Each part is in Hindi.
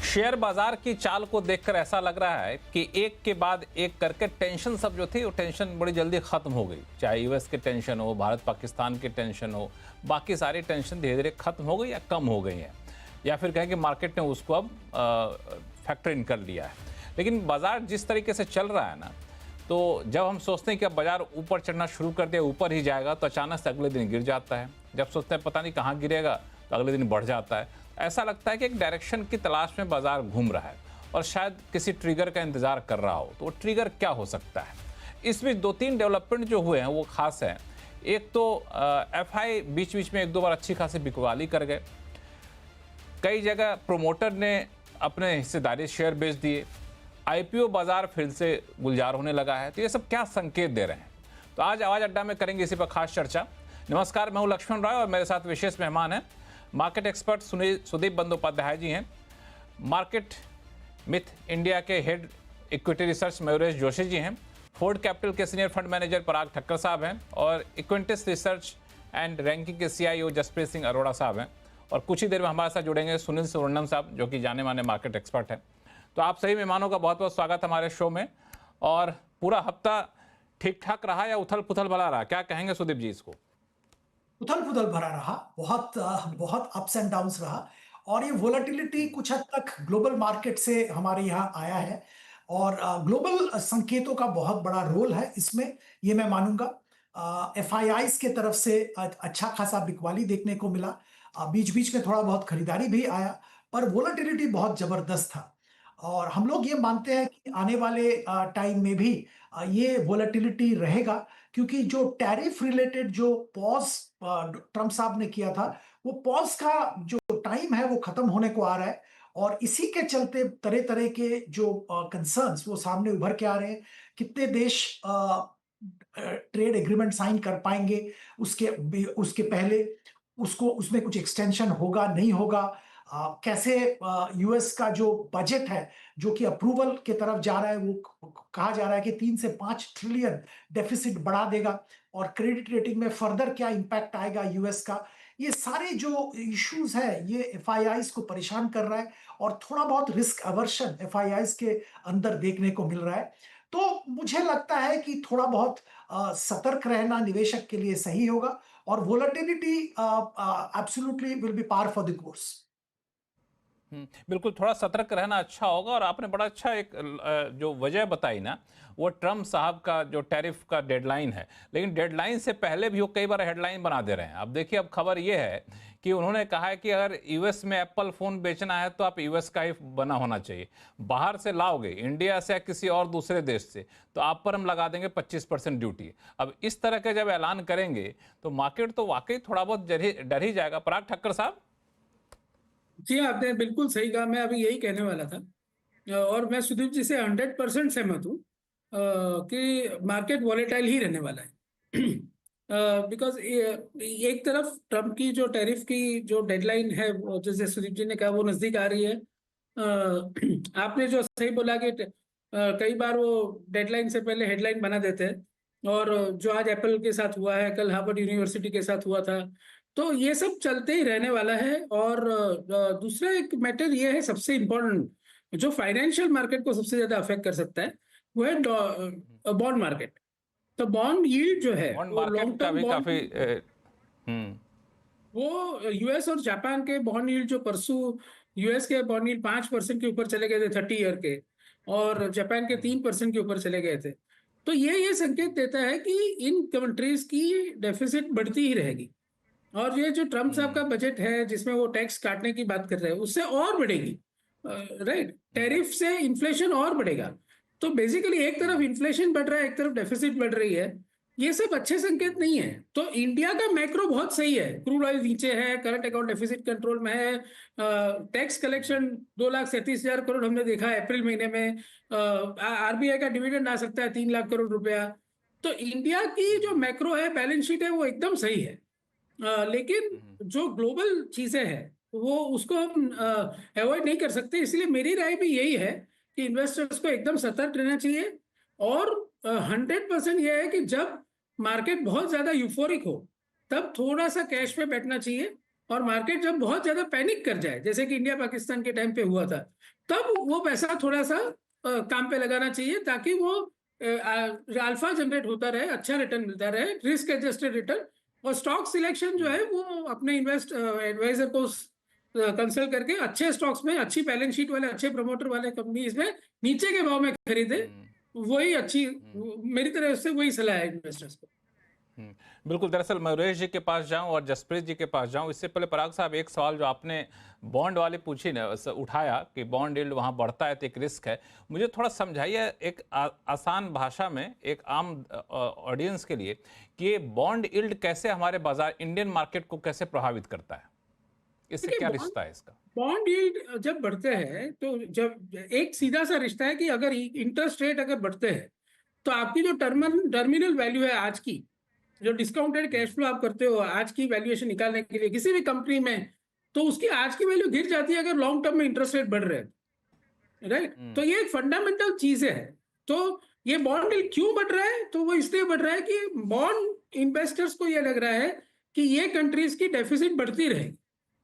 शेयर बाजार की चाल को देखकर ऐसा लग रहा है कि एक के बाद एक करके टेंशन सब जो थी वो टेंशन बड़ी जल्दी खत्म हो गई। चाहे यूएस की टेंशन हो, भारत पाकिस्तान की टेंशन हो, बाकी सारी टेंशन धीरे धीरे खत्म हो गई या कम हो गई है, या फिर कहें कि मार्केट ने उसको अब फैक्टर इन कर लिया है। लेकिन बाजार जिस तरीके से चल रहा है ना, तो जब हम सोचते हैं कि अब बाजार ऊपर चढ़ना शुरू कर दिया, ऊपर ही जाएगा, तो अचानक से अगले दिन गिर जाता है। जब सोचते हैं पता नहीं कहाँ गिरेगा, तो अगले दिन बढ़ जाता है। ऐसा लगता है कि एक डायरेक्शन की तलाश में बाजार घूम रहा है और शायद किसी ट्रिगर का इंतजार कर रहा हो। तो वो ट्रिगर क्या हो सकता है? इस बीच दो तीन डेवलपमेंट जो हुए हैं वो खास हैं। एक तो एफआई बीच बीच में एक दो बार अच्छी खासी बिकवाली कर गए। कई जगह प्रोमोटर ने अपने हिस्सेदारी शेयर बेच दिए। आईपीओ बाजार फिर से गुलजार होने लगा है। तो ये सब क्या संकेत दे रहे हैं? तो आज आवाज अड्डा में करेंगे इसी पर खास चर्चा। नमस्कार, मैं हूं लक्ष्मण राय और मेरे साथ विशेष मेहमान हैं मार्केट एक्सपर्ट सुदीप बंदोपाध्याय जी हैं, मार्केट मिथ इंडिया के head equity research Mayuresh Joshi ji हैं, फोर्ड कैपिटल के senior fund manager Parag Thakkar साहब हैं और इक्विटेंस रिसर्च एंड रैंकिंग के सीआईओ जसप्रीत सिंह अरोड़ा साहब हैं। और कुछ ही देर में हमारे साथ जुड़ेंगे सुनील सुवर्णम साहब, जो कि जाने माने मार्केट एक्सपर्ट हैं। तो आप सभी मेहमानों का बहुत बहुत स्वागत हमारे शो में। और पूरा हफ्ता ठीक ठाक रहा या उथल पुथल भरा रहा, क्या कहेंगे सुदीप जी इसको? उथल पुथल भरा रहा, बहुत अप्स एंड डाउन्स रहा। और ये वोलेटिलिटी कुछ हद तक ग्लोबल मार्केट से हमारे यहाँ आया है और ग्लोबल संकेतों का बहुत बड़ा रोल है इसमें, ये मैं मानूंगा। एफआईआईज के तरफ से अच्छा खासा बिकवाली देखने को मिला। बीच बीच में थोड़ा बहुत खरीदारी भी आया, पर वोलेटिलिटी बहुत जबरदस्त था। और हम लोग ये मानते हैं कि आने वाले टाइम में भी ये वोलेटिलिटी रहेगा, क्योंकि जो टैरिफ रिलेटेड जो पॉज ट्रम्प साहब ने किया था, वो पॉज का जो टाइम है वो खत्म होने को आ रहा है। और इसी के चलते तरह तरह के जो कंसर्न्स वो सामने उभर के आ रहे हैं। कितने देश ट्रेड एग्रीमेंट साइन कर पाएंगे, उसके पहले उसको उसमें कुछ एक्सटेंशन होगा नहीं होगा, कैसे यूएस का जो बजट है जो कि अप्रूवल के तरफ जा रहा है, वो कहा जा रहा है कि 3 से 5 ट्रिलियन डेफिसिट बढ़ा देगा, और क्रेडिट रेटिंग में फर्दर क्या इंपैक्ट आएगा यूएस का। ये सारे जो इश्यूज है ये एफआईआईज को परेशान कर रहा है और थोड़ा बहुत रिस्क अवर्शन एफआईआईज के अंदर देखने को मिल रहा है। तो मुझे लगता है कि थोड़ा बहुत सतर्क रहना निवेशक के लिए सही होगा, और volatility absolutely will be par for the course. बिल्कुल, थोड़ा सतर्क रहना अच्छा होगा। और आपने बड़ा अच्छा एक जो वजह बताई ना, वो ट्रम्प साहब का जो टैरिफ का डेडलाइन है। लेकिन डेडलाइन से पहले भी वो कई बार हेडलाइन बना दे रहे हैं। अब देखिए, अब खबर ये है कि उन्होंने कहा है कि अगर यूएस में एप्पल फ़ोन बेचना है तो आप यूएस का ही बना होना चाहिए। बाहर से लाओगे, इंडिया से या किसी और दूसरे देश से, तो आप पर हम लगा देंगे 25% ड्यूटी। अब इस तरह का जब ऐलान करेंगे तो मार्केट तो वाकई थोड़ा बहुत डर ही जाएगा। पराग ठक्कर साहब जी, आपने बिल्कुल सही कहा। मैं अभी यही कहने वाला था और मैं सुदीप जी से 100% सहमत हूँ कि मार्केट वॉलेटाइल ही रहने वाला है। बिकॉज एक तरफ ट्रम्प की जो टैरिफ की जो डेडलाइन है, जैसे सुदीप जी ने कहा, वो नजदीक आ रही है। आपने जो सही बोला कि कई बार वो डेडलाइन से पहले हेडलाइन बना देते हैं, और जो आज एप्पल के साथ हुआ है, कल हार्वर्ड यूनिवर्सिटी के साथ हुआ था, तो ये सब चलते ही रहने वाला है। और दूसरा एक मैटर ये है, सबसे इम्पोर्टेंट, जो फाइनेंशियल मार्केट को सबसे ज्यादा अफेक्ट कर सकता है, वो है बॉन्ड मार्केट। तो बॉन्ड यील्ड जो है, बॉन्ड वो मार्केट लॉन्ग का टर्म भी बॉन्ड, काफी वो यूएस और जापान के बॉन्ड यील्ड जो परसों, यूएस के बॉन्ड यील्ड 5% के ऊपर चले गए थे 30 ईयर के, और जापान के 3% के ऊपर चले गए थे। तो ये संकेत देता है कि इन कंट्रीज की डेफिसिट बढ़ती ही रहेगी। और ये जो ट्रम्प साहब का बजट है, जिसमें वो टैक्स काटने की बात कर रहे हैं, उससे और बढ़ेगी। राइट, टैरिफ से इन्फ्लेशन और बढ़ेगा। तो बेसिकली एक तरफ इन्फ्लेशन बढ़ रहा है, एक तरफ डेफिसिट बढ़ रही है। ये सब अच्छे संकेत नहीं है। तो इंडिया का मैक्रो बहुत सही है, क्रूड ऑयल नीचे है, करंट अकाउंट डेफिसिट कंट्रोल में है, टैक्स कलेक्शन 2,37,000 करोड़ हमने देखा अप्रैल महीने में। आरबीआई का डिविडेंड आ सकता है 3 लाख करोड़ रुपया। तो इंडिया की जो मैक्रो है, बैलेंस शीट है, वो एकदम सही है। लेकिन जो ग्लोबल चीजें हैं, वो उसको हम अवॉइड नहीं कर सकते। इसलिए मेरी राय भी यही है कि इन्वेस्टर्स को एकदम सतर्क रहना चाहिए। और 100% यह है कि जब मार्केट बहुत ज्यादा यूफोरिक हो, तब थोड़ा सा कैश पे बैठना चाहिए। और मार्केट जब बहुत ज्यादा पैनिक कर जाए, जैसे कि इंडिया पाकिस्तान के टाइम पे हुआ था, तब वो पैसा थोड़ा सा काम पे लगाना चाहिए, ताकि वो अल्फा जनरेट होता रहे, अच्छा रिटर्न मिलता रहे, रिस्क एडजस्टेड रिटर्न। और स्टॉक सिलेक्शन जो है वो अपने एडवाइजर को कंसल्ट करके अच्छे स्टॉक्स में, अच्छी बैलेंस शीट वाले, अच्छे प्रमोटर वाले कंपनीज में नीचे के भाव में खरीदे। वही अच्छी, मेरी तरफ से वही सलाह है इन्वेस्टर्स को। बिल्कुल। दरअसल मयूरेश जी के पास जाऊं और जसप्रीत जी के पास जाऊं, इससे पहले पराग साहब, एक सवाल जो आपने बॉन्ड वाली पूछी ना, उठाया कि बॉन्ड यील्ड वहां बढ़ता है तो एक रिस्क है, मुझे थोड़ा समझाइए एक आसान भाषा में, एक आम ऑडियंस के लिए, कि ये बॉन्ड यील्ड कैसे हमारे बाजार, इंडियन मार्केट को कैसे प्रभावित करता है, इससे क्या रिश्ता है इसका? बॉन्ड यील्ड जब बढ़ते हैं तो जब एक सीधा सा रिश्ता है कि अगर इंटरेस्ट रेट अगर बढ़ते हैं तो आपकी जो टर्मिनल वैल्यू है आज की, जो डिस्काउंटेड कैश फ्लो आप करते हो आज की वैल्यूएशन निकालने के लिए किसी भी कंपनी में, तो उसकी आज की वैल्यू गिर जाती है अगर लॉन्ग टर्म में इंटरेस्ट रेट बढ़ रहे हैं, राइट? तो ये एक फंडामेंटल चीज है। तो ये बॉन्ड यील्ड क्यों बढ़ रहा है? तो वो इसलिए बढ़ रहा है कि बॉन्ड इन्वेस्टर्स को ये लग रहा है कि ये कंट्रीज की डेफिसिट बढ़ती रहेगी,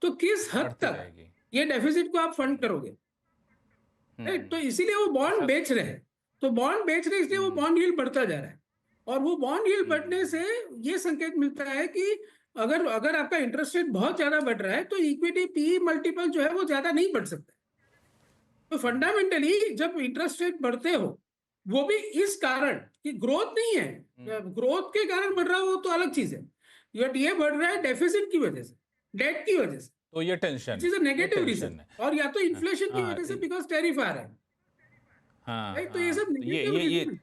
तो किस हद तक ये डेफिसिट को आप फंड करोगे, राइट? तो इसीलिए वो बॉन्ड बेच रहे हैं। तो बॉन्ड बेच रहे इसलिए वो बॉन्ड यील्ड बढ़ता जा रहा है। और वो बॉन्ड यील्ड बढ़ने से ये संकेत मिलता है कि अगर आपका इंटरेस्ट रेट बहुत ज्यादा बढ़ रहा है तो इक्विटी पी मल्टीपल जो है वो ज्यादा नहीं बढ़ सकता। तो फंडामेंटली जब इंटरेस्ट रेट बढ़ते हो, वो भी इस कारण कि ग्रोथ नहीं है, ग्रोथ के कारण बढ़ रहा हो तो अलग चीज है, ये बढ़ रहा है डेफिसिट की वजह से, डेट की वजह से, तो ये tension is a negative reason. और या तो इन्फ्लेशन की वजह से, बिकॉज टैरिफ आ रहा है, राइट? तो ये सब नेगेटिव रीजन,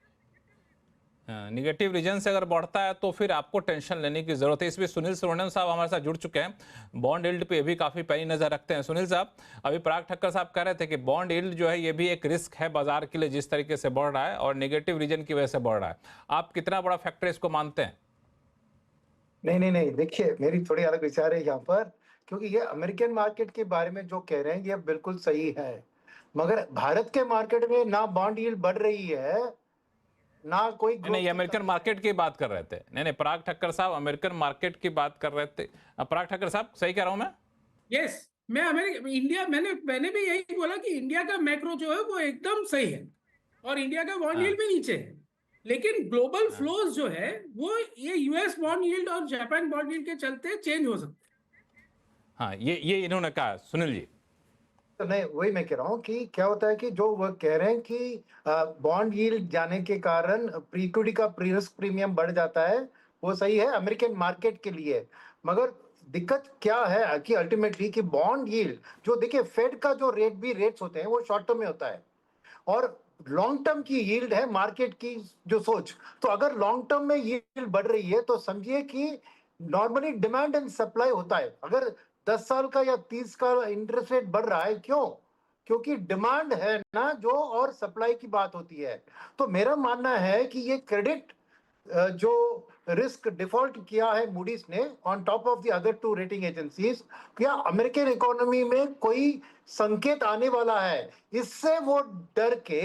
निगेटिव रीजन से अगर बढ़ता है तो फिर आपको टेंशन लेने की जरूरत है। इसमें सुनील सुब्रमण्यम साहब हमारे साथ जुड़ चुके हैं, बॉन्ड यील्ड पे भी काफी पैनी नजर रखते हैं। सुनील साहब, अभी पराग ठक्कर साहब कह रहे थे कि बॉन्ड यील्ड जो है ये भी एक रिस्क है बाजार के लिए, जिस तरीके से बढ़ रहा है और निगेटिव रीजन की वजह से बढ़ रहा है। आप कितना बड़ा फैक्टर इसको मानते हैं? नहीं, देखिए मेरी थोड़ी अलग विचार है यहाँ पर, क्योंकि ये अमेरिकन मार्केट के बारे में जो कह रहे हैं ये बिल्कुल सही है, मगर भारत के मार्केट में ना बॉन्ड यील्ड बढ़ रही है ना कोई नहीं, अमेरिकन मार्केट की बात कर रहे थे। नहीं, पराग ठक्कर साहब अमेरिकन मार्केट की बात कर रहे थे। पराग ठक्कर साहब, सही कह रहा हूं मैं? यस, मैं इंडिया, मैंने भी यही बोला कि इंडिया का मैक्रो जो है वो एकदम सही है और इंडिया का बॉन्ड यील्ड भी नीचे है, लेकिन ग्लोबल फ्लोज जो है वो ये यूएस बॉन्ड यील्ड और जापान बॉन्ड यील्ड के चलते चेंज हो सकते हैं। हाँ, ये इन्होंने कहा। सुनील जी, तो नहीं, वही मैं कह रहा हूँ कि क्या होता है कि जो वो कह रहे हैं कि बॉन्ड यील्ड जाने के कारण इक्विटी का रिस्क प्रीमियम बढ़ जाता है, वो सही है अमेरिकन मार्केट के लिए, मगर दिक्कत क्या है कि अल्टीमेटली कि बॉन्ड यील्ड जो, देखिए फेड का जो रेट्स होते हैं वो शॉर्ट टर्म में होता है और लॉन्ग टर्म की यील्ड है मार्केट की जो सोच। तो अगर लॉन्ग टर्म में यील्ड बढ़ रही है तो समझिए कि नॉर्मली डिमांड एंड सप्लाई होता है। अगर 10 साल का या 30 का इंटरेस्ट रेट बढ़ रहा है, क्यों? क्योंकि डिमांड है ना जो, और सप्लाई की बात होती है। तो मेरा मानना है कि ये क्रेडिट जो रिस्क डिफॉल्ट किया है मूडीज ने on top of the other to rating agencies, क्या अमेरिकन इकोनॉमी में कोई संकेत आने वाला है, इससे वो डर के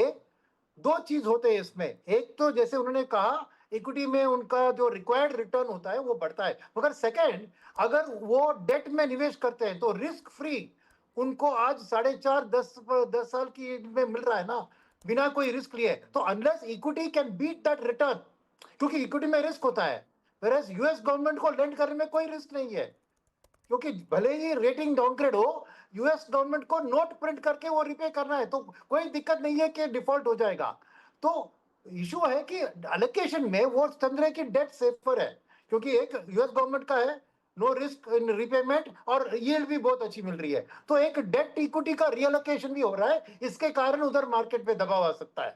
दो चीज होते हैं इसमें। एक तो जैसे उन्होंने कहा इक्विटी में उनका जो रिक्वायर्ड रिटर्न होता है वो बढ़ता है, मगर सेकंड अगर वो डेट में निवेश करते हैं तो रिस्क फ्री उनको आज 4.5-10 साल की में मिल रहा है ना, बिना कोई रिस्क लिए। तो unless equity can beat that return, क्योंकि इक्विटी में रिस्क होता है, whereas यूएस गवर्नमेंट को लेंड करने में कोई रिस्क नहीं है, क्योंकि भले ही रेटिंग डाउनग्रेड हो, यूएस गवर्नमेंट को नोट प्रिंट करके वो रिपे करना है, तो कोई दिक्कत नहीं है कि डिफॉल्ट हो जाएगा। तो इशू है कि अलोकेशन में वो समझ रहे कि डेट सेफर है, क्योंकि एक यूएस गवर्नमेंट का है नो रिस्क इन रिपेमेंट और यील्ड भी बहुत अच्छी मिल रही है, तो एक डेट इक्विटी का रीअलोकेशन भी हो रहा है, इसके कारण उधर मार्केट पे दबाव आ सकता है।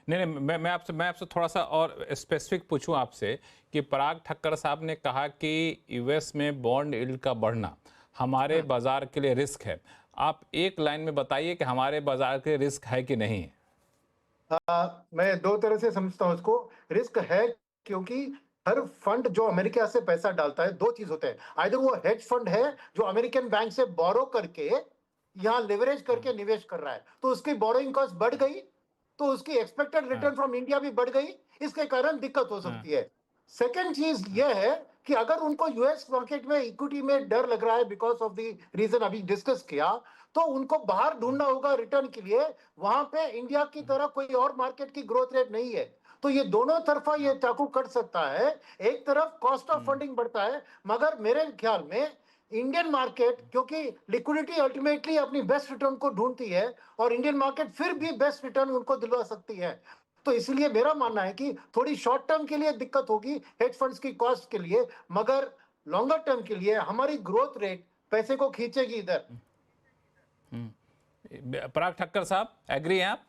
नहीं, मैं आपसे थोड़ा सा और स्पेसिफिक पूछूं आपसे कि पराग ठक्कर साहब ने कहा कि यूएस में बॉन्ड यील्ड का बढ़ना हमारे बाजार के लिए रिस्क है। आप एक लाइन में बताइए कि हमारे बाजार के रिस्क है कि नहीं? मैं दो तरह से समझता हूँ इसको। रिस्क है क्योंकि हर फंड जो अमेरिका से पैसा डालता है, दो चीज होते हैं, आइदर वो हेज फंड है जो अमेरिकन बैंक से बोरो करके यहाँ लेवरेज करके निवेश कर रहा है, तो उसकी बोरोइंग कॉस्ट बढ़ गई, तो उसकी एक्सपेक्टेड रिटर्न फ्रॉम इंडिया भी बढ़ गई, इसके कारण दिक्कत हो सकती है। सेकंड चीज यह है कि अगर उनको यूएस मार्केट में इक्विटी में डर लग रहा है बिकॉज ऑफ द रीजन अभी डिस्कस किया, तो उनको बाहर ढूंढना होगा रिटर्न के लिए। वहां पे इंडिया की तरह कोई और मार्केट की ग्रोथ रेट नहीं है, तो ये दोनों तरफा ये चाकू कट सकता है। एक तरफ कॉस्ट ऑफ फंडिंग बढ़ता है, मगर मेरे ख्याल में इंडियन मार्केट, क्योंकि लिक्विडिटी अल्टीमेटली अपनी बेस्ट रिटर्न को ढूंढती है और इंडियन मार्केट फिर भी बेस्ट रिटर्न उनको दिलवा सकती है। तो इसलिए मेरा मानना है कि थोड़ी शॉर्ट टर्म के लिए दिक्कत होगी हेज फंड्स की कॉस्ट के लिए, मगर लॉन्गर टर्म के लिए हमारी ग्रोथ रेट पैसे को खींचेगी इधर। पराग ठक्कर साहब, एग्री हैं आप?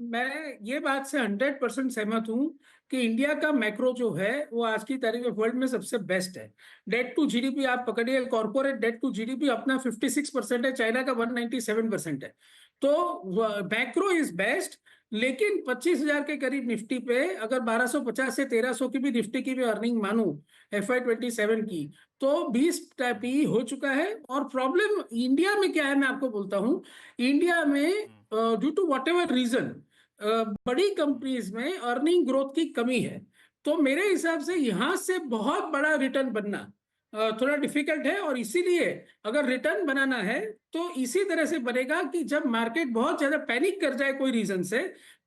मैं ये बात से 100% सहमत हूँ कि इंडिया का मैक्रो जो है वो आज की तारीख में वर्ल्ड में सबसे बेस्ट है। डेट टू जीडीपी आप पकड़िए, कॉर्पोरेट डेट टू जीडीपी अपना 56% है, चाइना का 197% है। तो मैक्रो इज बेस्ट, लेकिन 25,000 के करीब निफ्टी पे अगर 1250 से 1300 की भी निफ्टी की भी अर्निंग मानू FY27 की, तो 20 पी हो चुका है। और प्रॉब्लम इंडिया में क्या है मैं आपको बोलता हूँ, इंडिया में due to whatever reason बड़ी कंपनीज में अर्निंग ग्रोथ की कमी है। तो मेरे हिसाब से यहाँ से बहुत बड़ा रिटर्न बनना थोड़ा डिफिकल्ट है, और इसीलिए अगर रिटर्न बनाना है तो इसी तरह से बनेगा कि जब मार्केट बहुत ज्यादा पैनिक कर जाए कोई रीजन से,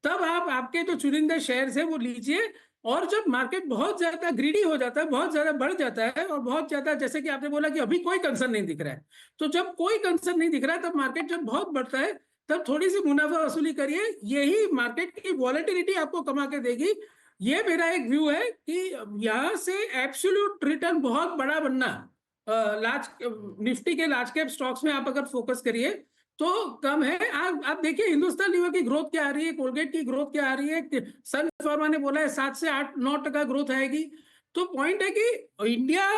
तब आप आपके जो चुनिंदा शेयर है वो लीजिए। और जब मार्केट बहुत ज्यादा ग्रीडी हो जाता है, बहुत ज्यादा बढ़ जाता है, और बहुत ज्यादा, जैसे कि आपने बोला कि अभी कोई कंसर्न नहीं दिख रहा है, तो जब कोई कंसर्न नहीं दिख रहा है तब मार्केट जब बहुत बढ़ता है तब थोड़ी सी मुनाफा वसूली करिए, यही मार्केट की वॉलेटिलिटी आपको कमा के देगी। ये मेरा एक व्यू है कि यहाँ से एब्सोल्यूट रिटर्न बहुत बड़ा बनना, लार्ज निफ्टी के लार्ज कैप स्टॉक्स में आप अगर फोकस करिए तो कम है। आप देखिए हिंदुस्तान लीवर की ग्रोथ क्या आ रही है, कोलगेट की ग्रोथ क्या आ रही है, सन फार्मा ने बोला है 7 से 8-9% ग्रोथ आएगी। तो पॉइंट है कि India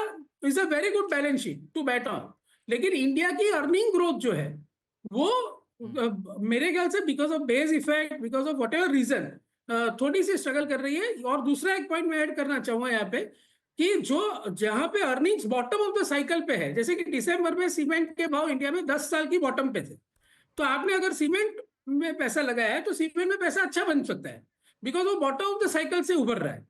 is a very good balance sheet to bat on, लेकिन इंडिया की अर्निंग ग्रोथ जो है वो मेरे ख्याल से because of base effect, because of whatever reason थोड़ी सी स्ट्रगल कर रही है। और दूसरा एक पॉइंट मैं ऐड करना चाहूंगा यहाँ पे कि जो जहां पे earnings bottom of the cycle पे है, जैसे कि दिसंबर में सीमेंट के भाव इंडिया में 10 साल की बॉटम पे थे, तो आपने अगर सीमेंट में पैसा लगाया है तो सीमेंट में पैसा अच्छा बन सकता है, बिकॉज वो बॉटम ऑफ द साइकिल से उभर रहा है।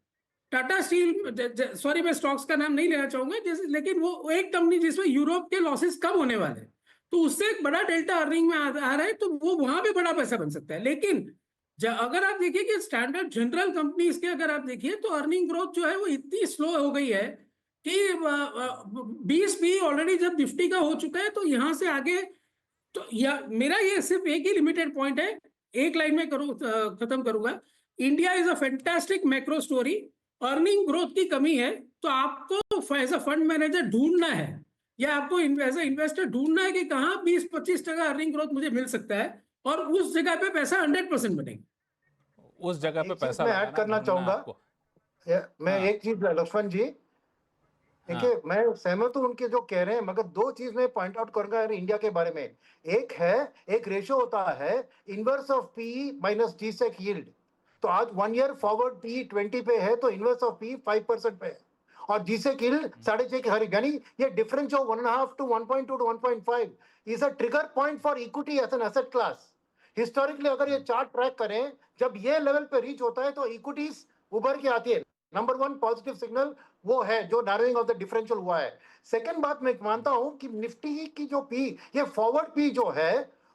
टाटा स्टील, सॉरी मैं स्टॉक्स का नाम नहीं लेना चाहूंगा, जैसे, लेकिन वो एक कंपनी जिसमें यूरोप के लॉसेस कम होने वाले हैं, तो उससे एक बड़ा डेल्टा अर्निंग में आ रहा है, तो वो वहां पे बड़ा पैसा बन सकता है। लेकिन अगर आप देखिए कि स्टैंडर्ड जनरल कंपनीज के अगर आप देखिए तो अर्निंग ग्रोथ जो है वो इतनी स्लो हो गई है कि 20 पी ऑलरेडी जब निफ्टी का हो चुका है, तो यहाँ से आगे तो मेरा ये सिर्फ एक ही लिमिटेड पॉइंट है, एक लाइन में खत्म करूंगा। India is a fantastic macro story, earning growth की कमी है, तो आपको एज अ फंड मैनेजर ढूंढना है या आपको एज अ इन्वेस्टर ढूंढना है कि कहाँ 20-25% अर्निंग ग्रोथ मुझे मिल सकता है, और उस जगह पे पैसा 100% बनेगा। उस जगह पे पैसा मैं ऐड करना चाहूंगा, मैं एक चीज लक्ष्मण जी, देखिए मैं सहमत हूं उनके जो कह रहे हैं, मगर दो चीज मैं पॉइंट आउट करूंगा इंडिया के बारे में। एक रेशो होता है inverse of P minus G-sec yield. तो आज 1 ईयर फॉरवर्ड पी 20 पे है, तो इनवर्स ऑफ पी 5% पे है, और जीसेक यील्ड 6.5 के करीब, यानी ये डिफरेंस जो 1.5 to 1.2 to 1.5 is a trigger point for equity as an asset class. Historically अगर ये चार्ट ट्रैक करें, जब ये लेवल पे रीच होता है तो इक्विटीज उभर के आती है। नंबर 1 पॉजिटिव सिग्नल वो है जो नारोइंग ऑफ द डिफरेंशियल हुआ है। सेकंड बात मैं मानता हूं कि निफ्टी की जो पी, ये फॉरवर्ड पी जो है,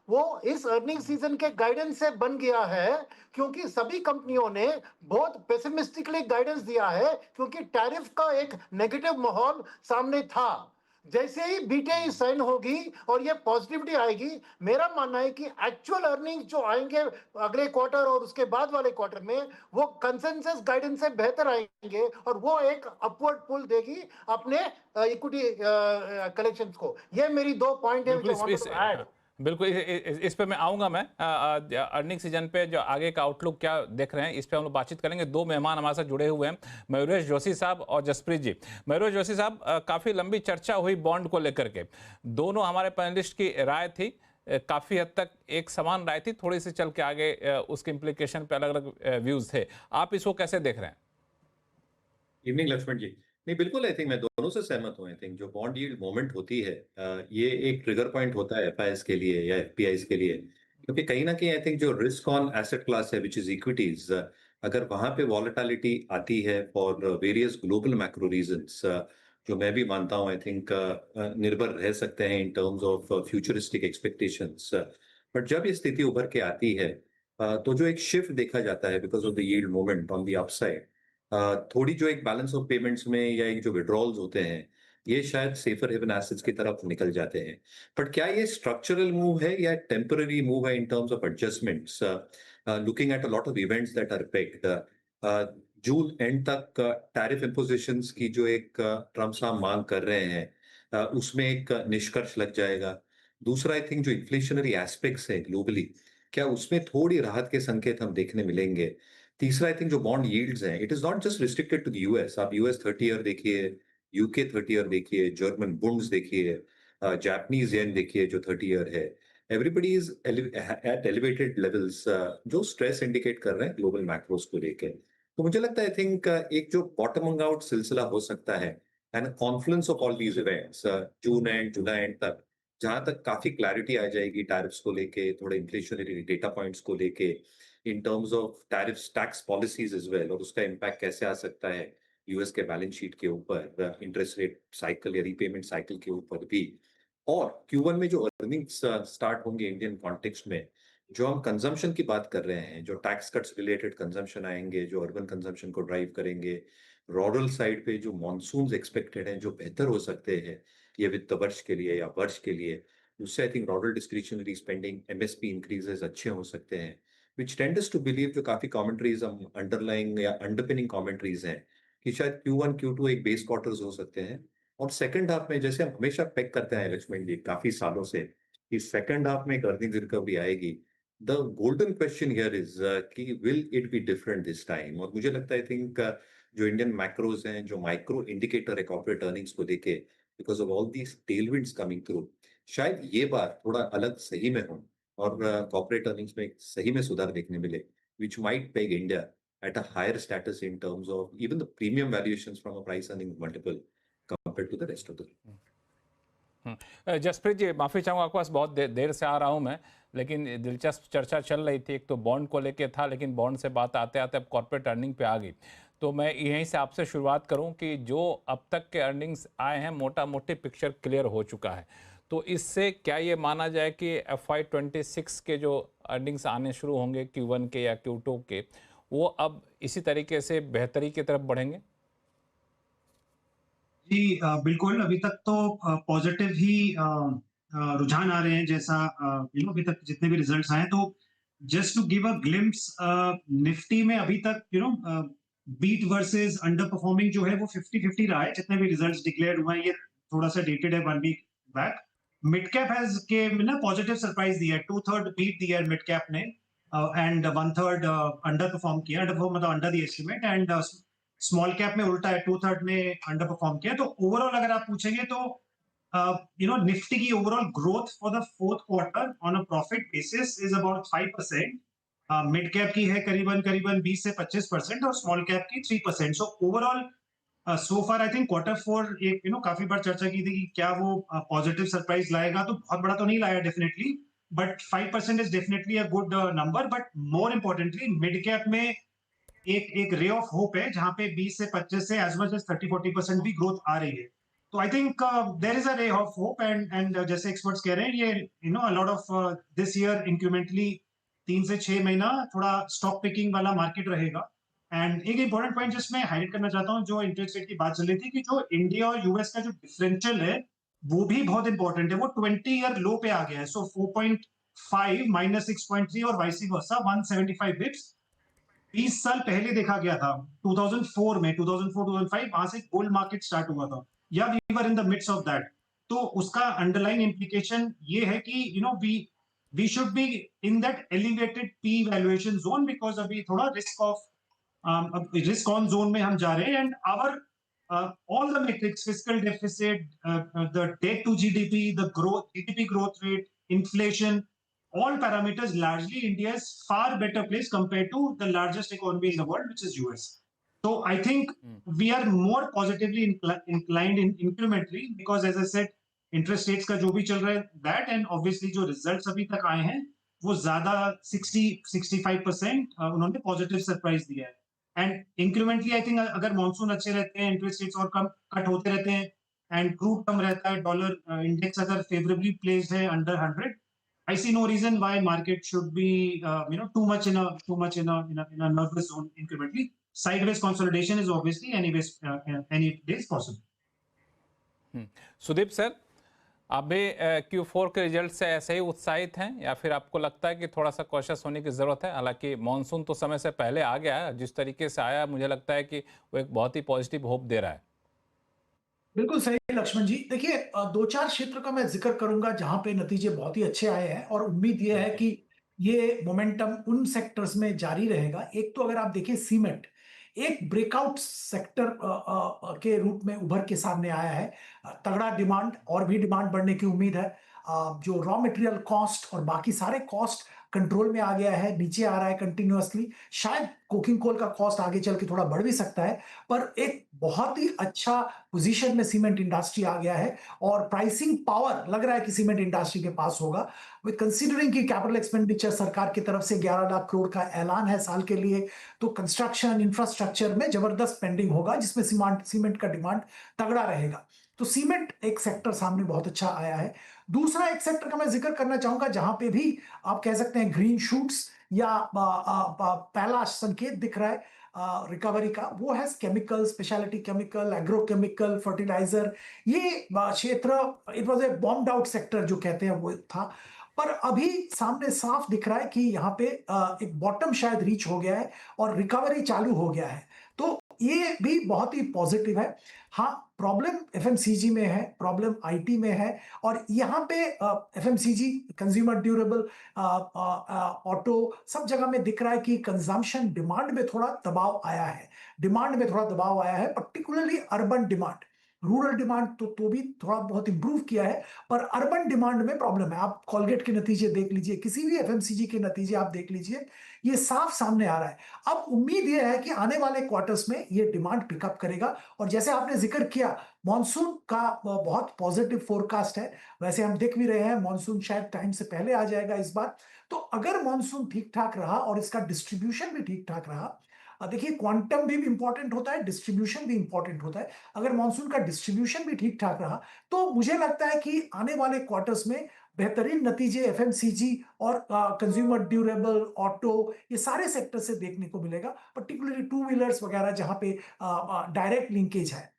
वो इस अर्निंग सीजन के गाइडेंस से बन गया है, क्योंकि सभी कंपनियों ने बहुत पेसिमिस्टिकली गाइडेंस दिया है, क्योंकि टैरिफ का एक नेगेटिव माहौल सामने था। जैसे ही बीटीआई साइन होगी और ये पॉजिटिविटी आएगी, मेरा मानना है कि एक्चुअल अर्निंग जो आएंगे अगले क्वार्टर और उसके बाद वाले क्वार्टर में, वो कंसेंसस गाइडेंस से बेहतर आएंगे, और वो एक अपवर्ड पुल देगी अपने इक्विटी कलेक्शंस को। ये मेरी दो पॉइंट है। बिल्कुल, इस पे मैं आऊंगा। मैं अर्निंग सीजन पे जो आगे का आउटलुक क्या देख रहे हैं, इस पे हम लोग बातचीत करेंगे। दो मेहमान हमारे साथ जुड़े हुए हैं, मयूरेश जोशी साहब और जसप्रीत जी। मयूरेश जोशी साहब, काफ़ी लंबी चर्चा हुई बॉन्ड को लेकर के, दोनों हमारे पैनलिस्ट की राय थी काफ़ी हद तक एक समान राय थी, थोड़ी सी चल के आगे उसके इम्प्लीकेशन पे अलग अलग व्यूज़ थे। आप इसको कैसे देख रहे हैं? इवनिंग लक्ष्मण जी। नहीं, बिल्कुल, आई थिंक मैं दोनों से सहमत हूँ। आई थिंक जो बॉन्ड यील्ड मोमेंट होती है, ये एक ट्रिगर पॉइंट होता है एफआईएस के लिए या एफपीआईस के लिए, क्योंकि कहीं ना कहीं आई थिंक जो रिस्क ऑन एसेट क्लास है विच इज इक्विटीज, अगर वहां पे वॉलेटिलिटी आती है for various global macro reasons, जो मैं भी मानता हूं, आई थिंक निर्भर रह सकते हैं in terms of futuristic expectations, but जब ये स्थिति उभर के आती है तो जो एक शिफ्ट देखा जाता है because of the yield moment on the upside, थोड़ी जो एक बैलेंस ऑफ पेमेंट्स में या एक जो विड्रॉल्स होते हैं, ये शायद सेफर हेवन एसेट्स की तरफ निकल जाते हैं। बट क्या ये स्ट्रक्चरल मूव है या टेम्पररी मूव है in terms of adjustments? Looking at a lot of events that are packed, June end तक टैरिफ इम्पोजिशंस की जो एक ट्रम्प साहब मांग कर रहे हैं, उसमें एक निष्कर्ष लग जाएगा। दूसरा, आई थिंक जो इन्फ्लेशनरी एस्पेक्ट्स है ग्लोबली, क्या उसमें थोड़ी राहत के संकेत हम देखने मिलेंगे? तीसरा, आई थिंक जो बॉन्ड यील्ड्स हैं, it is not just restricted to the US. आप यूएस 30 ईयर देखिए, यूके 30 ईयर देखिए, जर्मन बुंड्स देखिए, जापानीज येन देखिए जो 30 ईयर है, everybody is at elevated levels, जो स्ट्रेस इंडिकेट कर रहे हैं ग्लोबल मैक्रोस को लेकर। तो मुझे लगता है, आई थिंक एक जो बॉटमिंग आउट सिलसिला हो सकता है and Confluence of all these events, June and July and तक, जहां तक काफी क्लैरिटी आ जाएगी टैरिफ्स को लेके, थोड़े इन्फ्लेशनरी डेटा पॉइंट्स को लेके, in terms of tariffs, tax policies as well, और उसका इम्पैक्ट कैसे आ सकता है यूएस के बैलेंस शीट के ऊपर, इंटरेस्ट रेट साइकिल या रीपेमेंट साइकिल के ऊपर भी। और Q1 में जो अर्निंग्स स्टार्ट होंगे इंडियन कॉन्टेक्स्ट में, जो हम कंजम्पशन की बात कर रहे हैं, जो टैक्स कट्स रिलेटेड कंजम्पशन आएंगे, जो अर्बन कंजम्पशन को ड्राइव करेंगे, रूरल साइड पे जो मॉनसून्स एक्सपेक्टेड हैं, जो बेहतर हो सकते हैं ये वित्त वर्ष के लिए या वर्ष के लिए, उससे I think rural discretionary spending, MSP increases अच्छे हो सकते हैं, विच टेंड्स टू बिलीव, जो काफी कमेंट्रीज हम अंडरलाइंग या अंडरपिनिंग कमेंट्रीज हैं, कि शायद Q1 Q2 एक बेस क्वार्टर्स हो सकते हैं। और सेकंड हाफ में, जैसे हम हमेशा पेक करते हैं लक्ष्मण जी काफी सालों से, कि सेकंड हाफ में एक अर्निंग रिकवरी आएगी। The golden question here is कि will it be different this time? और मुझे लगता है, आई थिंक जो इंडियन मैक्रोज हैं, जो माइक्रो इंडिकेटर है कॉर्पोरेट अर्निंग्स को लेके, because of all these tailwinds coming through, शायद ये बार थोड़ा अलग सही में हो और कॉर्पोरेट अर्निंग्स में सही में सुधार देखने मिले, which might peg India at a higher status in terms of even the premium valuations from a price earning multiple compared to the rest of the Jaspreet ji, माफ़ी चाहूँगा, आपके पास बहुत देर से आ रहा हूँ मैं, लेकिन दिलचस्प चर्चा चल रही थी। एक तो बॉन्ड को लेके था, लेकिन बॉन्ड से बात आते आते अब कॉर्पोरेट अर्निंग पे आ गई। तो मैं यहीं से आपसे शुरुआत करूं कि जो अब तक के अर्निंग्स आए हैं, मोटा मोटी पिक्चर क्लियर हो चुका है। तो इससे क्या ये माना जाए कि FY26 के जो अर्निंग्स आने शुरू होंगे Q1 के या Q2 के, वो अब इसी तरीके से बेहतरी की तरफ बढ़ेंगे? जी बिल्कुल। अभी तक तो पॉजिटिव ही रुझान आ रहे हैं, जैसा अभी तक जितने भी रिजल्ट्स आए हैं। तो just to give a glimpse, Nifty में अभी तक बीट वर्सेस अंडर परफॉर्मिंग जो है वो 50-50 रहा है। जितने भी रिजल्ट्स डिक्लेयर हुए हैं, ये थोड़ा सा डेटेड है, 1 week back. Mid cap has के ना पॉजिटिव सरप्राइज दिया है, 2/3 बीट दिया है मिड कैप ने, एंड 1/3 अंडर परफॉर्म किया, अंडर परफॉर्म मतलब under the estimate, and small cap में उल्टा है, 2/3 ने अंडर परफॉर्म किया। तो ओवरऑल अगर आप पूछेंगे तो निफ्टी की overall growth for the fourth quarter on a profit basis is about 5%। Mid cap की है करीबन 20 से 25% और स्मॉल कैप की 3%। So overall so far I think Q4 एक काफी बार चर्चा की थी कि क्या वो पॉजिटिव सरप्राइज लाएगा, तो बहुत बड़ा तो नहीं लाया definitely, but 5% is definitely a good number. But more importantly mid cap में एक रे ऑफ होप है, जहां पे 20 से 25 से एज मच एज 30-40% भी ग्रोथ आ रही है। तो I think there is a ray of hope, and जैसे एक्सपर्ट्स कह रहे हैं, ये a lot of this year incrementally 3 से 6 महीना थोड़ा स्टॉक पिकिंग वाला मार्केट रहेगा। एंड एक इंपॉर्टेंट पॉइंट जिसमें हाईलाइट करना चाहता हूँ, जो इंटरेस्ट रेट की बात चल रही थी, कि जो इंडिया और यूएस का जो डिफरेंशियल है वो भी बहुत इंपॉर्टेंट है। वो 20 ईयर लो पे आ गया है। सो 4.5 माइनस 6.3 और वाइस वर्सा 175 बिप्स 20 साल पहले देखा गया था, 2004 में, 2004-2005 वहां से गोल्ड मार्केट स्टार्ट हुआ था, या we were in the midst of that. तो उसका अंडरलाइन इंप्लीकेशन ये है कि we should be in that elevated P valuation zone, because अभी थोड़ा रिस्क ऑन जोन में हम जा रहे हैं। And our all the metrics, fiscal deficit, the debt to GDP, the growth, GDP growth rate, inflation, all parameters, largely India is far better place compared to the largest economy in the world, which is US. So I think we are more positively inclined in incrementally, because as I said, interest rates का जो भी चल रहा है that, and obviously जो results अभी तक आए हैं, वो ज्यादा 60-65% उन्होंने पॉजिटिव सरप्राइज दिया है। एंड इंक्रीमेंटली आई थिंक अगर मॉनसून अच्छे रहते हैं, इंटरेस्ट रेट्स और कम कट होते रहते हैं एंड क्रूड कम रहता है, डॉलर इंडेक्स अगर फेवरेबली प्लेस्ड है under 100, I see no reason why market should be too much in a nervous zone incrementally. Sideways consolidation is obviously any days possible. Sudeep sir, आप भी Q4 के रिजल्ट से ऐसे ही उत्साहित हैं या फिर आपको लगता है कि थोड़ा सा कॉशियस होने की जरूरत है? हालांकि मॉनसून तो समय से पहले आ गया है, जिस तरीके से आया मुझे लगता है कि वो एक बहुत ही पॉजिटिव होप दे रहा है। बिल्कुल सही लक्ष्मण जी। देखिए, दो चार क्षेत्र का मैं जिक्र करूंगा जहां पे नतीजे बहुत ही अच्छे आए हैं और उम्मीद ये है कि ये मोमेंटम उन सेक्टर्स में जारी रहेगा। एक तो अगर आप देखें, सीमेंट एक ब्रेकआउट सेक्टर के रूप में उभर के सामने आया है। तगड़ा डिमांड, और भी डिमांड बढ़ने की उम्मीद है। जो रॉ मटेरियल कॉस्ट और बाकी सारे कॉस्ट कंट्रोल में आ गया है, नीचे आ रहा है कंटिन्यूअसली। शायद कोकिंग कोल का कॉस्ट आगे चल के थोड़ा बढ़ भी सकता है, पर एक बहुत ही अच्छा पोजीशन में सीमेंट इंडस्ट्री आ गया है और प्राइसिंग पावर लग रहा है कि सीमेंट इंडस्ट्री के पास होगा। विद कंसीडरिंग कि कैपिटल एक्सपेंडिचर सरकार की तरफ से 11 लाख करोड़ का ऐलान है साल के लिए, तो कंस्ट्रक्शन इंफ्रास्ट्रक्चर में जबरदस्त पेंडिंग होगा, जिसमें सीमेंट का डिमांड तगड़ा रहेगा। तो सीमेंट एक सेक्टर सामने बहुत अच्छा आया है। दूसरा एक सेक्टर का मैं जिक्र करना चाहूंगा जहां पे भी आप कह सकते हैं ग्रीन शूट्स या पहला संकेत दिख रहा है रिकवरी का, वो है chemical, speciality chemical, agrochemical, fertiliser. ये क्षेत्र, it was a bombed out sector जो कहते हैं वो था, पर अभी सामने साफ दिख रहा है कि यहाँ पे एक बॉटम शायद रीच हो गया है और रिकवरी चालू हो गया है। तो ये भी बहुत ही पॉजिटिव है। हाँ, प्रॉब्लम एफएमसीजी में है, प्रॉब्लम आईटी में है, और यहाँ पे एफएमसीजी, कंज्यूमर ड्यूरेबल, ऑटो, सब जगह में दिख रहा है कि कंजम्पशन डिमांड में थोड़ा दबाव आया है। Particularly urban demand. Rural demand तो भी थोड़ा बहुत इंप्रूव किया है, पर अर्बन डिमांड में प्रॉब्लम है। आप कॉलगेट के नतीजे देख लीजिए, किसी भी एफएमसीजी के नतीजे आप देख लीजिए, ये साफ सामने आ रहा है। अब उम्मीद ये है कि आने वाले क्वार्टर्स में ये डिमांड पिकअप करेगा, और जैसे आपने जिक्र किया, मॉनसून का बहुत पॉजिटिव फोरकास्ट है। वैसे हम देख भी रहे हैं मॉनसून शायद टाइम से पहले आ जाएगा इस बार। तो अगर मॉनसून ठीक ठाक रहा और इसका डिस्ट्रीब्यूशन भी ठीक ठाक रहा, देखिए क्वांटम भी इंपॉर्टेंट होता है, डिस्ट्रीब्यूशन भी इंपॉर्टेंट होता है। अगर मॉनसून का डिस्ट्रीब्यूशन भी ठीक ठाक रहा, तो मुझे लगता है कि आने वाले क्वार्टर्स में बेहतरीन नतीजे एफएमसीजी और कंज्यूमर ड्यूरेबल, ऑटो, ये सारे सेक्टर से देखने को मिलेगा, पर्टिकुलरली टू व्हीलर्स वगैरह जहां पे डायरेक्ट लिंकेज है।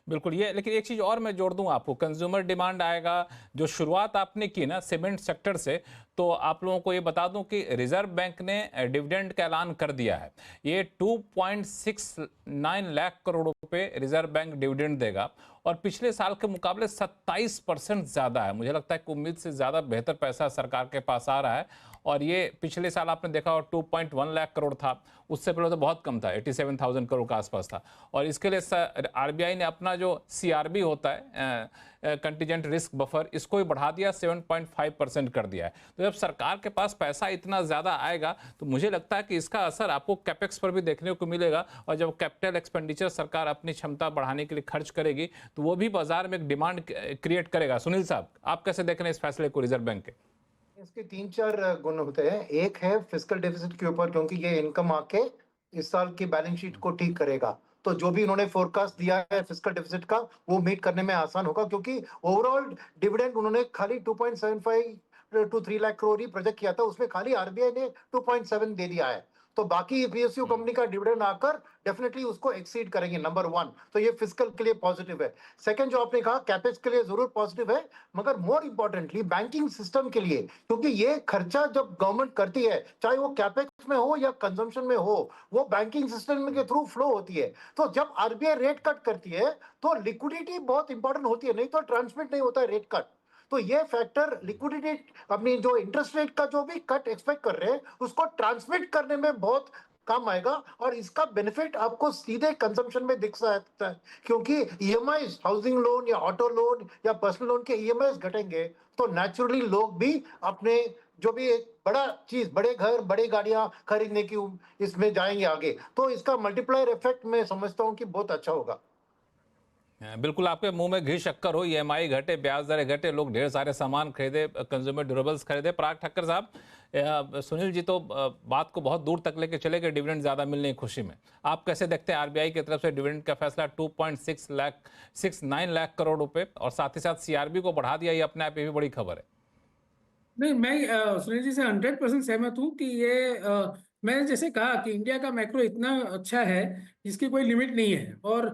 बिल्कुल, ये लेकिन एक चीज़ और मैं जोड़ दूं आपको, कंज्यूमर डिमांड आएगा। जो शुरुआत आपने की ना सीमेंट सेक्टर से, तो आप लोगों को ये बता दूं कि रिजर्व बैंक ने डिविडेंड का ऐलान कर दिया है। ये 2.69 लाख करोड़ रुपए रिजर्व बैंक डिविडेंड देगा, और पिछले साल के मुकाबले 27% ज़्यादा है। मुझे लगता है कि उम्मीद से ज़्यादा बेहतर पैसा सरकार के पास आ रहा है। और ये पिछले साल आपने देखा और 2.1 लाख करोड़ था, उससे पहले तो बहुत कम था, 87,000 करोड़ का आसपास था। और इसके लिए आरबीआई ने अपना जो सीआरबी होता है, कंटीजेंट रिस्क बफर, इसको भी बढ़ा दिया, 7.5% कर दिया है। तो जब सरकार के पास पैसा इतना ज़्यादा आएगा, तो मुझे लगता है कि इसका असर आपको कैपेक्स पर भी देखने को मिलेगा। और जब कैपिटल एक्सपेंडिचर सरकार अपनी क्षमता बढ़ाने के लिए खर्च करेगी, तो वो भी बाजार में एक डिमांड क्रिएट करेगा। सुनील साहब, आप कैसे देख रहे हैं इस फैसले को रिजर्व बैंक के? इसके 3-4 गुण होते हैं। एक है फिस्कल डेफिसिट के ऊपर, क्योंकि ये इनकम आके इस साल की बैलेंस शीट को ठीक करेगा, तो जो भी उन्होंने फोरकास्ट दिया है फिस्कल डेफिसिट का, वो मीट करने में आसान होगा, क्योंकि ओवरऑल डिविडेंड उन्होंने खाली 2.75 to 3 lakh crore he project किया था, उसमें खाली आरबीआई ने 2.7 दे दिया है। तो बाकी पीएसयू कंपनी का डिविडेंड आकर डेफिनेटली उसको एक्सीड करेंगे, नंबर 1। तो ये फिस्कल के लिए पॉजिटिव है। सेकंड, जो आपने कहा कैपेक्स के लिए जरूर पॉजिटिव है, मगर मोर इंपॉर्टेंटली बैंकिंग सिस्टम के लिए, क्योंकि ये खर्चा जब गवर्नमेंट करती है, चाहे वो कैपेक्स में हो या कंजम्पशन में हो, वो बैंकिंग सिस्टम के थ्रू फ्लो होती है। तो जब आरबीआई रेट कट करती है, तो लिक्विडिटी बहुत इंपॉर्टेंट होती है, नहीं तो ट्रांसमिट नहीं होता है रेट कट। तो ये फैक्टर लिक्विडिटी, अपनी जो इंटरेस्ट रेट का जो भी कट एक्सपेक्ट कर रहे हैं, उसको ट्रांसमिट करने में बहुत काम आएगा, और इसका बेनिफिट आपको सीधे कंजम्पशन में दिख सकता है, क्योंकि ईएमआई, हाउसिंग लोन या ऑटो लोन या पर्सनल लोन के ईएमआई घटेंगे, तो नेचुरली लोग भी अपने जो भी एक बड़ा चीज, बड़े घर, बड़ी गाड़ियां खरीदने की इसमें जाएंगे आगे। तो इसका मल्टीप्लायर इफेक्ट मैं समझता हूँ कि बहुत अच्छा होगा। बिल्कुल आपके मुंह में घी शक्कर हो, ईएमआई घटे, ब्याज दरें घटे, लोग ढेर सारे सामान खरीदे, कंज्यूमर ड्यूरेबल्स खरीदे। पराग ठक्कर साहब, सुनील जी तो बात को बहुत दूर तक लेके चले गए डिविडेंड ज्यादा मिलने की खुशी में। आप कैसे देखते हैं आरबीआई की तरफ से डिविडेंड का फैसला 2.69 लाख करोड़ रुपए, और साथ ही साथ सीआरबी को बढ़ा दिया, ये अपने आप ये भी बड़ी खबर है। नहीं, मैं सुनील जी से 100% सहमत हूँ कि मैंने जैसे कहा कि इंडिया का मैक्रो इतना अच्छा है जिसकी कोई लिमिट नहीं है, और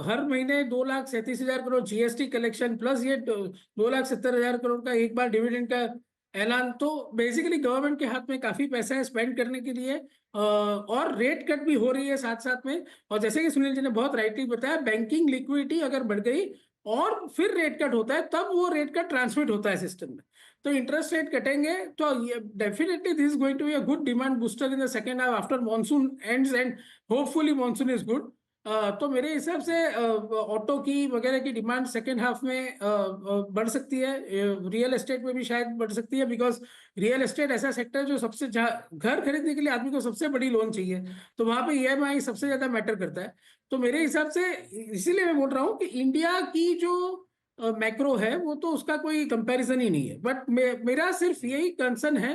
हर महीने 2,37,000 करोड़ जीएसटी कलेक्शन प्लस ये 2,70,000 करोड़ का एक बार डिविडेंड का ऐलान, तो बेसिकली गवर्नमेंट के हाथ में काफी पैसा है स्पेंड करने के लिए। और रेट कट भी हो रही है साथ साथ में। और जैसे कि सुनील जी ने बहुत राइटली बताया, बैंकिंग लिक्विडिटी अगर बढ़ गई और फिर रेट कट होता है, तब वो रेट कट ट्रांसमिट होता है सिस्टम में। तो इंटरेस्ट रेट कटेंगे तो definitely this is going to be a good demand booster in the second half after monsoon ends, and hopefully monsoon is good. तो मेरे हिसाब से ऑटो की वगैरह की डिमांड सेकेंड हाफ में बढ़ सकती है। रियल एस्टेट में भी शायद बढ़ सकती है, बिकॉज रियल एस्टेट ऐसा सेक्टर है जो सबसे, घर खरीदने के लिए आदमी को सबसे बड़ी लोन चाहिए, तो वहां पे ईएमआई सबसे ज्यादा मैटर करता है। तो मेरे हिसाब से इसीलिए मैं बोल रहा हूँ कि इंडिया की जो मैक्रो है वो तो उसका कोई कंपैरिजन ही नहीं है। बट मेरा सिर्फ यही कंसर्न है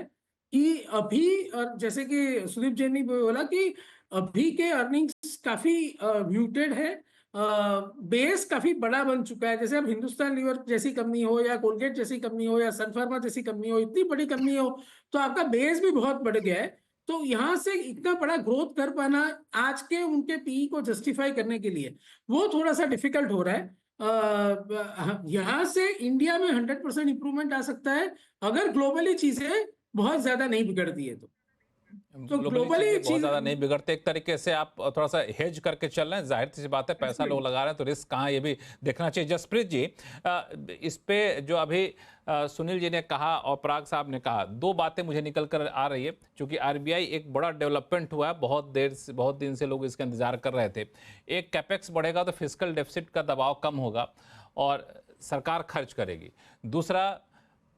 कि अभी, और जैसे कि सुदीप जैन ने बोला कि अभी के अर्निंग्स काफी म्यूटेड है, बेस काफी बड़ा बन चुका है। जैसे अब हिंदुस्तान लीवर जैसी कंपनी हो, या कोलगेट जैसी कंपनी हो, या सन फार्मा जैसी कंपनी हो, इतनी बड़ी कंपनी हो, तो आपका बेस भी बहुत बढ़ गया है। तो यहाँ से इतना बड़ा ग्रोथ कर पाना आज के उनके पीई को जस्टिफाई करने के लिए वो थोड़ा सा डिफिकल्ट हो रहा है। यहाँ से इंडिया में 100% इंप्रूवमेंट आ सकता है अगर ग्लोबली चीजें बहुत ज्यादा नहीं बिगड़ती है तो ग्लोबली बहुत चीज ज्यादा नहीं बिगड़ते। एक तरीके से आप थोड़ा सा हेज करके चल रहे हैं, जाहिर सी बात है पैसा लोग लगा रहे हैं तो रिस्क कहाँ, ये भी देखना चाहिए। जसप्रीत जी, इस पे जो अभी सुनील जी ने कहा और पराग साहब ने कहा, दो बातें मुझे निकल कर आ रही है। क्योंकि आरबीआई एक बड़ा डेवलपमेंट हुआ है, बहुत दिन से लोग इसका इंतजार कर रहे थे। एक, कैपेक्स बढ़ेगा तो फिस्कल डेफिसिट का दबाव कम होगा और सरकार खर्च करेगी। दूसरा,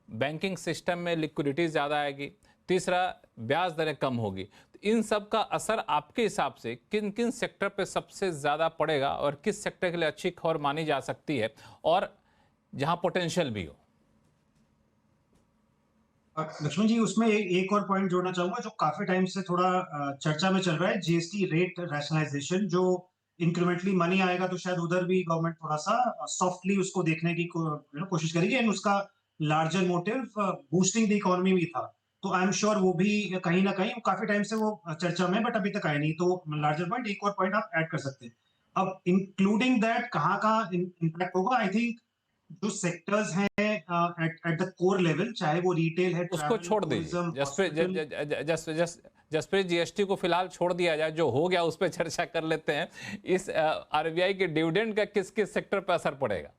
बैंकिंग सिस्टम में लिक्विडिटी ज़्यादा आएगी। तीसरा, ब्याज दरें कम होगी। तो इन सब का असर आपके हिसाब से किन किन सेक्टर पे सबसे ज़्यादा पड़ेगा, और किस सेक्टर के लिए अच्छी खबर मानी जा सकती है, और जहां पोटेंशियल भी हो? लक्ष्मण जी, उसमें एक और पॉइंट जोड़ना चाहूंगा जो काफी टाइम से थोड़ा चर्चा में चल रहा है, जीएसटी रेट रैशनलाइजेशन। जो इंक्रीमेंटली मनी आएगा तो शायद उधर भी गवर्नमेंट थोड़ा सा सॉफ्टली उसको देखने की कोशिश करेगी, एंड उसका larger motive boosting the economy भी था। तो आई एम श्योर वो भी कहीं ना कहीं, काफी टाइम से वो चर्चा में, बट अभी तक आया नहीं। तो लार्जर पॉइंट, एक और पॉइंट आप ऐड कर सकते हैं। अब इंक्लूडिंग दैट कहाँ कहाँ इम्पैक्ट होगा, आई थिंक जो सेक्टर्स हैं एट द कोर लेवल, चाहे वो रिटेल है, उसको छोड़ दीजिए जसप्रीत, जीएसटी को फिलहाल छोड़ दिया जाए, जो हो गया उस पर चर्चा कर लेते हैं। इस आरबीआई के डिविडेंड का किस किस सेक्टर पर असर पड़ेगा?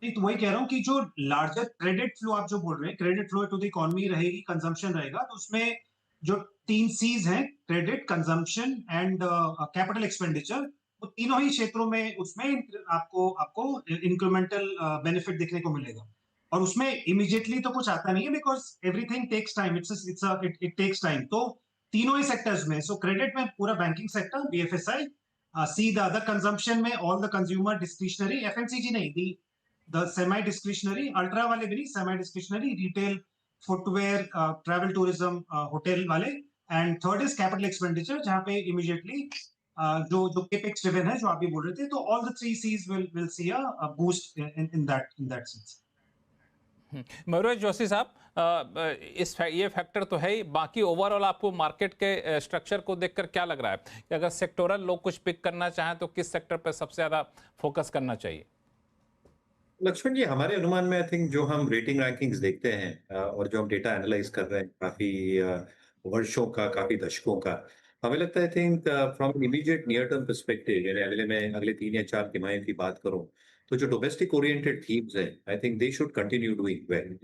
नहीं, तो वही कह रहा हूँ कि जो लार्जर क्रेडिट फ्लो आप जो बोल रहे हैं, credit flow to the economy रहेगी, कंजम्पशन रहेगा, तो उसमें जो 3 C's हैं, credit, consumption and capital expenditure, वो तीनों ही क्षेत्रों में उसमें आपको इंक्रीमेंटल बेनिफिट देखने को मिलेगा। और उसमें इमीडिएटली तो कुछ आता नहीं है, because everything takes time, it takes time. तो तीनों ही सेक्टर्स में, सो क्रेडिट में पूरा banking sector, BFSI, see the other, consumption में all the consumer discretionary, FMCG नहीं, द सेमी डिस्क्रिशनरी, अल्ट्रा वाले भी नहीं, semi discretionary, retail, footwear, travel tourism, hotel वाले। And third is capital expenditure, जहां पे इमीडिएटली जो केपेक्स ड्रिवन है, जो आप भी बोल रहे थे। तो all the 3 C's will see a boost in that sense. Mayuresh Joshi साहब, ये फैक्टर तो है ही, बाकी ओवरऑल आपको मार्केट के स्ट्रक्चर को देखकर क्या लग रहा है कि अगर सेक्टोरल लोग कुछ पिक करना चाहें तो किस सेक्टर पर सबसे ज्यादा फोकस करना चाहिए? लक्ष्मण जी, हमारे अनुमान में आई थिंक जो हम रेटिंग रैंकिंग्स देखते हैं और जो हम डेटा एनालाइज कर रहे हैं काफी वर्षों का, काफी दशकों का, हमें लगता है I think from immediate near term perspective, यानी अगले 3 या 4 तिमाही की बात करूं, तो जो डोमेस्टिक ओरिएंटेड थीम्स हैं, I think they should continue doing well.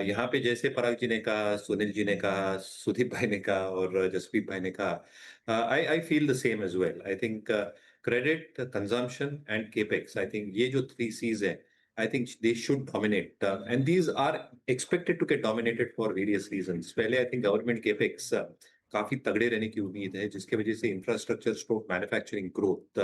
यहाँ पे जैसे पराग जी ने कहा, सुनील जी ने कहा, सुदीप भाई ने कहा और जसप्रीत भाई ने कहा, I feel the same as well. I think credit, consumption and capex, I think ये जो 3 C's हैं, I think they should dominate, and these are expected to get dominated for various reasons. पहले I think government capex काफी तगड़े रहने की उम्मीद है, जिसके वजह से इंफ्रास्ट्रक्चर स्ट्रोक मैन्युफैक्चरिंग ग्रोथ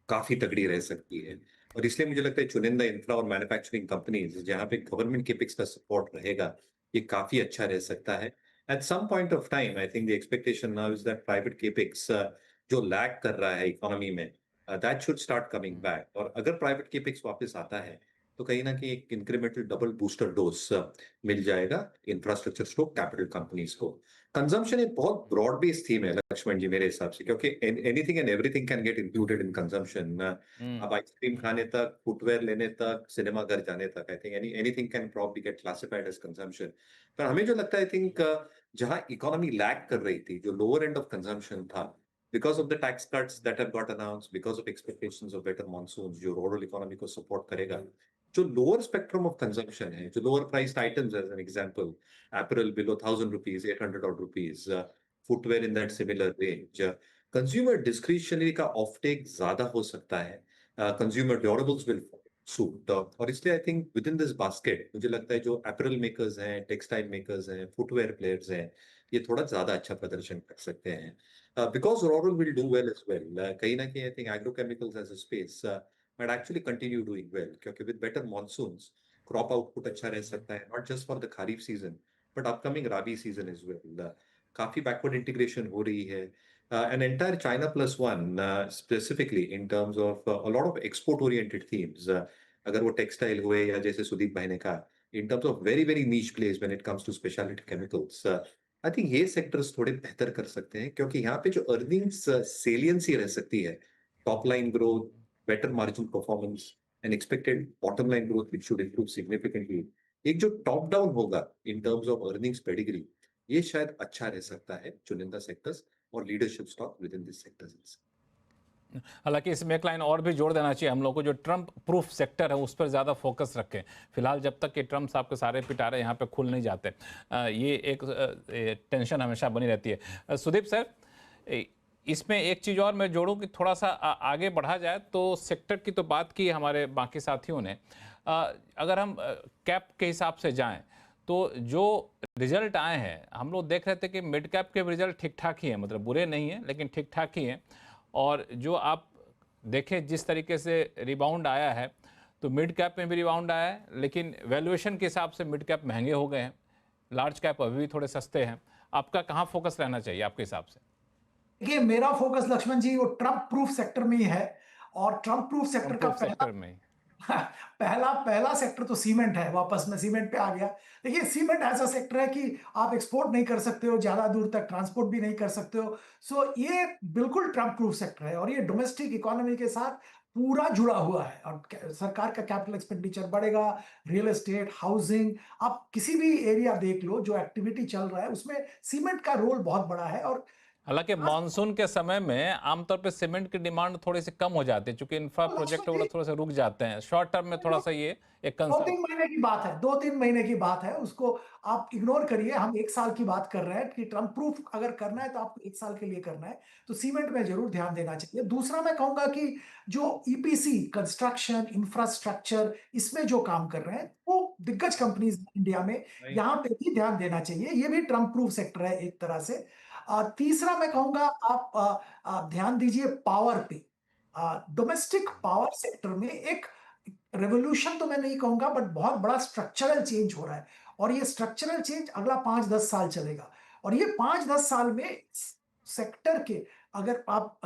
काफी तगड़ी रह सकती है। और इसलिए मुझे लगता है चुनिंदा इंफ्रा और मैन्युफैक्चरिंग कंपनीज जहां पे गवर्नमेंट केपेक्स का सपोर्ट रहेगा, ये काफी अच्छा रह सकता है। At some point of time I think the expectation now is that private capex जो लैग कर रहा है इकोनॉमी में, that should start coming back. और अगर प्राइवेट केपेक्स वापस आता है तो कहीं ना कहीं एक इंक्रीमेंटल डबल बूस्टर डोज मिल जाएगा इंफ्रास्ट्रक्चर स्ट्रोक कैपिटल कंपनीज को। कंजम्पशन एक बहुत ब्रॉड बेस्ड थीम है लक्ष्मण जी मेरे हिसाब से, क्योंकि anything and everything can get included in consumption. अब आइसक्रीम खाने तक, फुटवेयर लेने तक, सिनेमा घर जाने तक, I think anything can probably get classified as consumption. पर हमें जो लगता है, आई थिंक जहां इकोनॉमी लैग कर रही थी, जो लोअर एंड ऑफ कंजम्पशन था, because of the tax cuts that have got announce, because of expectations of better monsoon जो रूरल इकोनॉमी को सपोर्ट करेगा, जो लोअर स्पेक्ट्रम ऑफ कंजम्पशन है, जो lower priced items as an example, apparel below 1,000 rupees, 800 odd rupees, footwear in that similar range. Consumer discretionary का offtake ज़्यादा हो सकता है, consumer durables will suit, और इसलिए I think within this basket मुझे लगता है जो apparel makers हैं, textile makers हैं, footwear players हैं, ये थोड़ा ज़्यादा अच्छा प्रदर्शन कर सकते हैं, because rural will do well as well. कहीं ना कहीं I think agrochemicals as a space might actually continue doing well, क्योंकि with better monsoons crop output अच्छा रह सकता है, not just for the kharif season but upcoming rabi season as well. काफी backward integration हो रही है, an entire China plus one, specifically in terms of a lot of export oriented themes, अगर वो textile हुए या जैसे सुदीप भाई ने कहा, in terms of very very niche plays when it comes to specialty chemicals, I think ये sectors थोड़े बेहतर कर सकते हैं, क्योंकि यहाँ पे जो earnings saliency रह सकती है, top line growth, better margin performance and expected bottom line growth which should improve significantly, एक जो टॉप डाउन होगा इन टर्म्स ऑफ अर्निंग्स पेडिग्री, ये शायद अच्छा रह सकता है चुनिंदा सेक्टर्स और leadership stock with in this sectors. हालांकि इसमें एक लाइन और भी जोड़ देना चाहिए हम लोग को, जो ट्रम्प प्रूफ सेक्टर है उस पर ज़्यादा फोकस रखें फिलहाल, जब तक कि ट्रम्प साहब के सारे पिटारे यहाँ पे खुल नहीं जाते, ये एक टेंशन हमेशा बनी रहती है। सुदीप सर, इसमें एक चीज़ और मैं जोड़ूं कि थोड़ा सा आगे बढ़ा जाए, तो सेक्टर की तो बात की हमारे बाकी साथियों ने, अगर हम कैप के हिसाब से जाएं तो जो रिजल्ट आए हैं, हम लोग देख रहे थे कि मिड कैप के रिजल्ट ठीक ठाक ही हैं, मतलब बुरे नहीं हैं लेकिन ठीक ठाक ही हैं, और जो आप देखें जिस तरीके से रिबाउंड आया है, तो मिड कैप में भी रिबाउंड आया है, लेकिन वैल्यूएशन के हिसाब से मिड कैप महंगे हो गए हैं, लार्ज कैप अभी भी थोड़े सस्ते हैं। आपका कहाँ फोकस रहना चाहिए आपके हिसाब से? देखिए, मेरा फोकस लक्ष्मण जी वो ट्रम्प प्रूफ सेक्टर में ही है, और ट्रम्प प्रूफ सेक्टर का सेक्टर में पहला सेक्टर तो सीमेंट है। वापस मैं सीमेंट पे आ गया। देखिए, सीमेंट ऐसा सेक्टर है कि आप एक्सपोर्ट नहीं कर सकते हो, ज्यादा दूर तक ट्रांसपोर्ट भी नहीं कर सकते हो। सो ये बिल्कुल ट्रम्प प्रूफ सेक्टर है, और ये डोमेस्टिक इकोनॉमी के साथ पूरा जुड़ा हुआ है, और सरकार का कैपिटल एक्सपेंडिचर बढ़ेगा, रियल एस्टेट, हाउसिंग, आप किसी भी एरिया देख लो जो एक्टिविटी चल रहा है उसमें सीमेंट का रोल बहुत बड़ा है। और हालांकि मानसून के समय में आमतौर पे सीमेंट की डिमांड थोड़ी सी कम हो जाती है, क्योंकि इंफ्रा प्रोजेक्ट वगैरह थोड़े से रुक जाते हैं, शॉर्ट टर्म में थोड़ा सा ये एक दो कंसर्न। तीन महीने की बात है, 2-3 महीने की बात है, उसको आप इग्नोर करिए। हम 1 साल की बात कर रहे हैं कि ट्रम्प प्रूफ अगर करना है तो आपको 1 साल के लिए करना है, तो सीमेंट में जरूर ध्यान देना चाहिए। दूसरा मैं कहूंगा कि जो ईपीसी, कंस्ट्रक्शन, इंफ्रास्ट्रक्चर, इसमें जो काम कर रहे हैं वो दिग्गज कंपनीज इंडिया में, यहाँ पे भी ध्यान देना चाहिए। ये भी ट्रम्प प्रूफ सेक्टर है एक तरह से। तीसरा मैं कहूंगा आप ध्यान दीजिए पावर पे। डोमेस्टिक पावर सेक्टर में एक रेवोल्यूशन तो मैं नहीं कहूंगा, बट बहुत बड़ा स्ट्रक्चरल चेंज हो रहा है, और ये स्ट्रक्चरल चेंज अगला 5-10 साल चलेगा। और ये 5-10 साल में सेक्टर के, अगर आप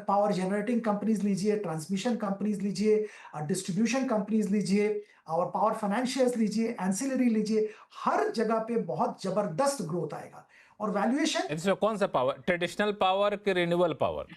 पावर जनरेटिंग कंपनीज लीजिए, ट्रांसमिशन कंपनीज लीजिए, डिस्ट्रीब्यूशन कंपनीज लीजिए, और पावर फाइनेंशियर्स लीजिए, एंसिलरी लीजिए, हर जगह पे बहुत जबरदस्त ग्रोथ आएगा। और वैल्यूएशन कौन सा पावर, ट्रेडिशनल पावर कि रिन्यूएबल पावर?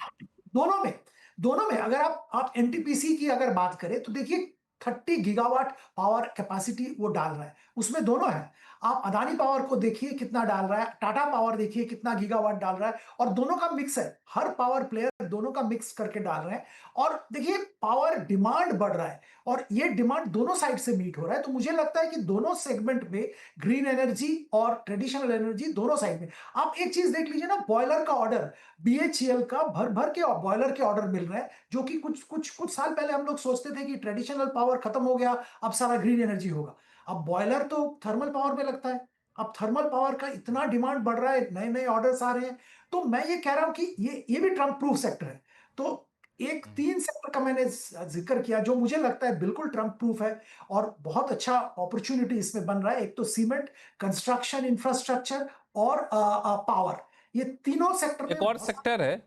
दोनों में अगर आप एनटीपीसी की अगर बात करें तो देखिए 30 गीगावाट पावर कैपेसिटी वो डाल रहा है, उसमें दोनों है। आप अदानी पावर को देखिए कितना डाल रहा है, टाटा पावर देखिए कितना गीगावाट डाल रहा है, और दोनों का मिक्स है। हर पावर प्लेयर दोनों का मिक्स करके डाल रहे हैं, और देखिए पावर डिमांड बढ़ रहा है, और ये डिमांड दोनों साइड से मीट हो रहा है। तो मुझे लगता है कि दोनों सेगमेंट में, ग्रीन एनर्जी और ट्रेडिशनल एनर्जी, दोनों साइड में आप एक चीज देख लीजिए ना, बॉयलर का ऑर्डर, बीएचईएल का भर भर के बॉयलर के ऑर्डर मिल रहे हैं, जो कि कुछ साल पहले हम लोग सोचते थे कि ट्रेडिशनल पावर खत्म हो गया, अब सारा ग्रीन एनर्जी होगा। अब बॉयलर तो थर्मल पावर में लगता है, अब थर्मल पावर का इतना डिमांड बढ़ रहा है, नए नए ऑर्डर्स आ रहे हैं। तो मैं ये कह रहा हूं कि ये भी ट्रम्प प्रूफ सेक्टर है। तो एक 3 सेक्टर का मैंने जिक्र किया जो मुझे लगता है बिल्कुल ट्रम्प प्रूफ है और बहुत अच्छा अपॉर्चुनिटी इसमें बन रहा है। एक तो सीमेंट, कंस्ट्रक्शन, इंफ्रास्ट्रक्चर और पावर, ये तीनों सेक्टर में एक और सेक्टर है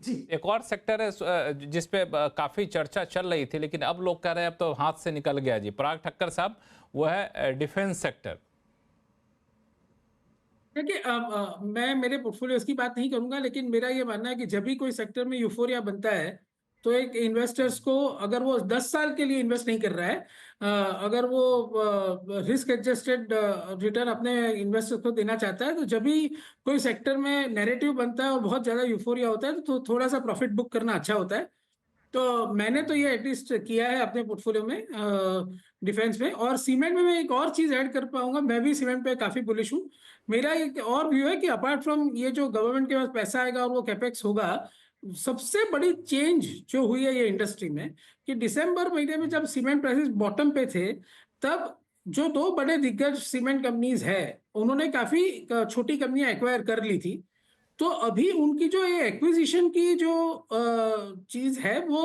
जी एक और सेक्टर है जिसपे काफी चर्चा चल रही थी, लेकिन अब लोग कह रहे हैं अब तो हाथ से निकल गया जी, पराग ठक्कर साहब, वो है डिफेंस सेक्टर। देखिए मैं मेरे पोर्टफोलियोज की बात नहीं करूंगा, लेकिन मेरा ये मानना है कि जब भी कोई सेक्टर में यूफोरिया बनता है तो एक इन्वेस्टर्स को, अगर वो 10 साल के लिए इन्वेस्ट नहीं कर रहा है, अगर वो रिस्क एडजस्टेड रिटर्न अपने इन्वेस्टर्स को देना चाहता है, तो जब भी कोई सेक्टर में नैरेटिव बनता है और बहुत ज्यादा यूफोरिया होता है तो थोड़ा सा प्रॉफिट बुक करना अच्छा होता है। तो मैंने तो ये एटलीस्ट किया है अपने पोर्टफोलियो में डिफेंस में। और सीमेंट में मैं एक और चीज ऐड कर पाऊंगा, मैं भी सीमेंट पे काफी बुलिश हूँ। मेरा एक और व्यू है कि अपार्ट फ्रॉम ये जो गवर्नमेंट के पास पैसा आएगा और वो कैपेक्स होगा, सबसे बड़ी चेंज जो हुई है ये इंडस्ट्री में कि दिसंबर महीने में जब सीमेंट प्राइसेस बॉटम पे थे, तब जो 2 बड़े दिग्गज सीमेंट कंपनीज है उन्होंने काफी छोटी कंपनियां एक्वायर कर ली थी। तो अभी उनकी जो ये एक्विजिशन की जो चीज है वो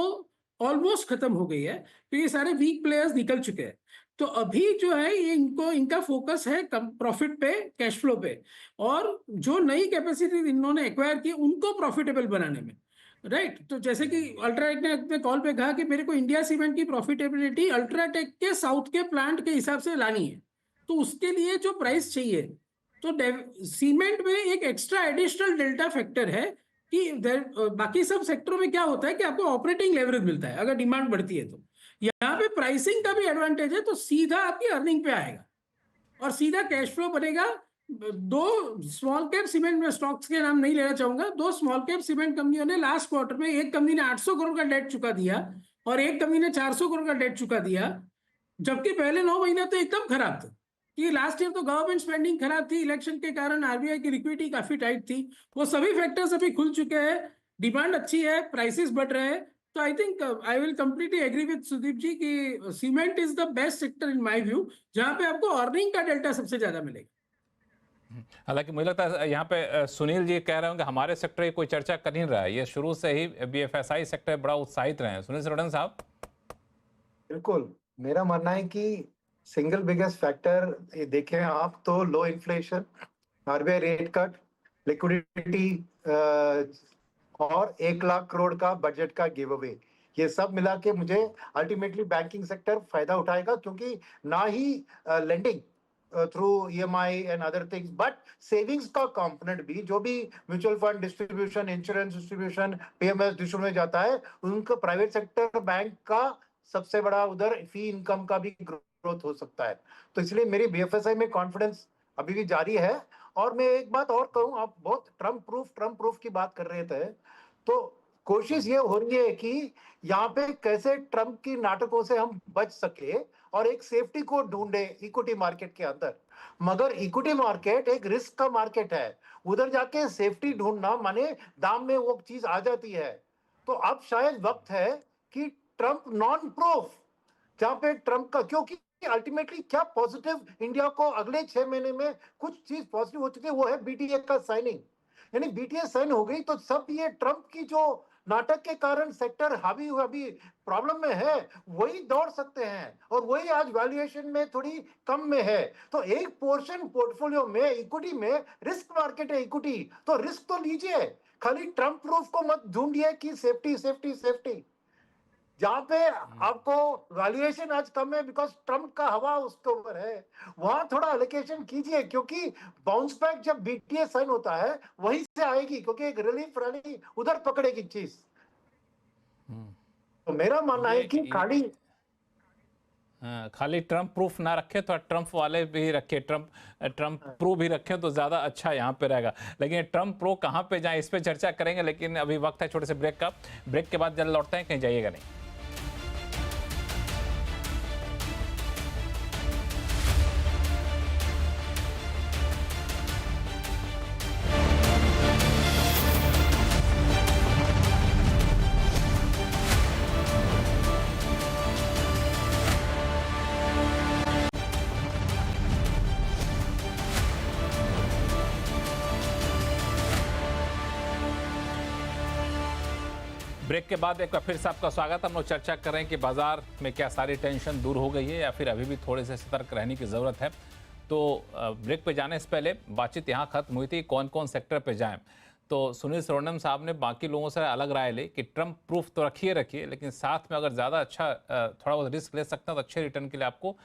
ऑलमोस्ट खत्म हो गई है, तो ये सारे वीक प्लेयर्स निकल चुके हैं। तो अभी जो है ये इनका फोकस है प्रॉफिट पे, कैश फ्लो पे, और जो नई कैपेसिटी इन्होंने एक्वायर की उनको प्रॉफिटेबल बनाने में। राइट, तो जैसे कि अल्ट्राटेक ने अपने कॉल पे कहा कि मेरे को इंडिया सीमेंट की प्रॉफिटेबिलिटी अल्ट्राटेक के साउथ के प्लांट के हिसाब से लानी है, तो उसके लिए जो प्राइस चाहिए, तो सीमेंट में एक एक्स्ट्रा एडिशनल डेल्टा फैक्टर है कि बाकी सब सेक्टरों में क्या होता है कि आपको ऑपरेटिंग लेवरेज मिलता है अगर डिमांड बढ़ती है। तो यहाँ पे प्राइसिंग का भी एडवांटेज है, तो सीधा आपकी अर्निंग पे आएगा और सीधा कैश फ्लो बनेगा। 2 स्मॉल कैप सीमेंट में स्टॉक्स के नाम नहीं लेना चाहूंगा, 2 स्मॉल कैप सीमेंट कंपनियों ने लास्ट क्वार्टर में, एक कंपनी ने 800 करोड़ का डेट चुका दिया और एक कंपनी ने 400 करोड़ का डेट चुका दिया, जबकि पहले 9 महीने तो एकदम खराब थे कि लास्ट ईयर तो गवर्नमेंट स्पेंडिंग खराब थी, इलेक्शन के कारण आरबीआई की लिक्विडिटी काफी टाइट थी। वो सभी फैक्टर्स अभी खुल चुके हैं, डिमांड अच्छी है, प्राइसेस बढ़ रहे हैं। तो I think I will completely agree with Sudeep ji कि cement is the best sector in my view, जहां पे आपको अर्निंग का डेल्टा सबसे ज्यादा मिलेगा। हालांकि मुझे लगता है यहाँ पे सुनील जी कह रहे होंगे हमारे सेक्टर की कोई चर्चा कर नहीं रहा है, ये शुरू से ही बीएफएसआई सेक्टर बड़ा उत्साहित रहे हैं। सुनील सुरडन साहब। बिल्कुल, मेरा मानना है कि सिंगल बिगेस्ट फैक्टर ये देखें आप तो low inflation, RBI rate cut, liquidity और 1 लाख करोड़ का बजट का गिव अवे, ये सब मिला के मुझे अल्टीमेटली बैंकिंग सेक्टर फायदा उठाएगा, क्योंकि ना ही lending through EMI and other things, but savings का कंपोनेंट भी, जो भी mutual fund distribution, insurance distribution, PMS distribution में जाता है, उनका प्राइवेट सेक्टर बैंक का सबसे बड़ा उधर फी इनकम का भी ग्रोथ हो सकता है। तो इसलिए मेरी बीएफएसआई में कॉन्फिडेंस अभी भी जारी है। और मैं एक बात और कहूं, आप बहुत ट्रम्प प्रूफ की बात कर रहे थे, तो कोशिश ये हो रही है कि यहाँ पे कैसे ट्रम्प की नाटकों से हम बच सके और एक सेफ्टी को ढूंढे इक्विटी मार्केट के अंदर। मगर इक्विटी मार्केट एक रिस्क का मार्केट है, उधर जाके सेफ्टी ढूंढना माने दाम में वो चीज आ जाती है। तो अब शायद वक्त है कि ट्रम्प नॉन प्रूफ, जहां पे ट्रम्प का, क्योंकि अल्टीमेटली क्या पॉजिटिव इंडिया को अगले 6 महीने में कुछ चीज पॉजिटिव हो चुकी है, वो है बीटीए का साइनिंग। यानी बीटीए साइन हो गई तो सब ये ट्रम्प की जो नाटक के कारण सेक्टर हावी अभी प्रॉब्लम में है, वही दौड़ सकते हैं और वही आज वैल्यूएशन में थोड़ी कम में है। तो एक पोर्शन पोर्टफोलियो में इक्विटी में, रिस्क मार्केट है इक्विटी, तो रिस्क तो लीजिए, खाली ट्रम्प प्रूफ को मत ढूंढिए कि सेफ्टी सेफ्टी सेफ्टी। जहां पे आपको वैल्यूएशन आज कम है बिकॉज ट्रम्प का हवा उसके ऊपर है, वहां थोड़ा एलोकेशन कीजिए, क्योंकि बाउंस बैक जब बीटीए साइन होता है वहीं से आएगी, क्योंकि एक रिलीफ रैली उधर पकड़ेगी चीज। तो मेरा मानना है कि खाली ट्रम्प प्रूफ ना रखे तो ट्रम्प वाले भी रखे, ट्रम्प प्रो भी रखे तो ज़्यादा अच्छा यहाँ पे रहेगा। लेकिन ट्रम्प प्रो कहाँ पे जाए इस पे चर्चा करेंगे, लेकिन अभी वक्त है छोटे से ब्रेक का। ब्रेक के बाद जल्द लौटते हैं, कहीं जाइएगा नहीं। ब्रेक के बाद एक बार फिर से आपका स्वागत। हम लोग चर्चा कर रहे हैं कि बाजार में क्या सारी टेंशन दूर हो गई है या फिर अभी भी थोड़े से सतर्क रहने की ज़रूरत है। तो ब्रेक पे जाने से पहले बातचीत यहाँ खत्म हुई थी कौन कौन सेक्टर पे जाएं। तो सुनील सुवर्णम साहब ने बाकी लोगों से अलग राय ली कि ट्रम्प प्रूफ तो रखिए लेकिन साथ में अगर ज़्यादा अच्छा थोड़ा बहुत रिस्क ले सकते हैं तो अच्छे रिटर्न के लिए आपको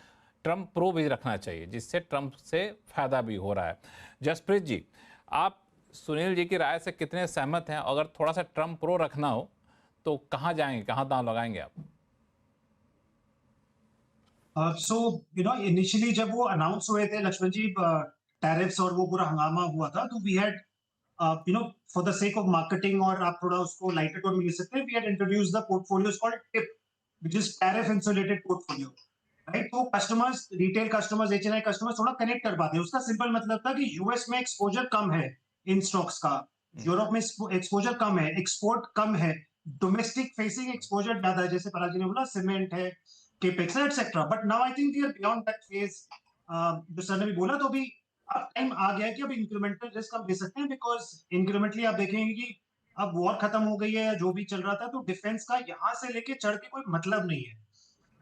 ट्रम्प प्रो भी रखना चाहिए, जिससे ट्रम्प से फ़ायदा भी हो रहा है। जसप्रीत जी, आप सुनील जी की राय से कितने सहमत हैं? अगर थोड़ा सा ट्रम्प प्रो रखना हो तो कहाँ जाएंगे, कहाँ दांव लगाएंगे आप? सो इनिशियली जब वो अनाउंस हुए थे लक्ष्मण जी, टैरिफ्स और वो पूरा हंगामा हुआ था, तो we had for the sake of marketing, और आप थोड़ा उसको लाइटर टोन में ले सकते हैं, we had introduce the portfolios called TIP, which is tariff insulated portfolio, right? तो customers, retail customers, HNI customers थोड़ा कनेक्ट कर पाते हैं। उसका सिंपल मतलब था कि यूएस में एक्सपोजर कम है इन स्टॉक्स का, यूरोप में एक्सपोजर कम है, एक्सपोर्ट कम है, डोमेस्टिक फेसिंग एक्सपोजर ज्यादा है, जैसे पराग जी ने बोला सीमेंट है, केपेक्स है, etcetera. But now I think we are beyond that phase, जो सर ने भी बोला। तो अभी अब टाइम आ गया है कि अब इंक्रीमेंटल रिस्क हम ले सकते हैं, बिकॉज इंक्रीमेंटली आप देखेंगे कि अब वॉर खत्म हो गई है या जो भी चल रहा था, तो डिफेंस का यहाँ से लेके चढ़ के कोई मतलब नहीं है,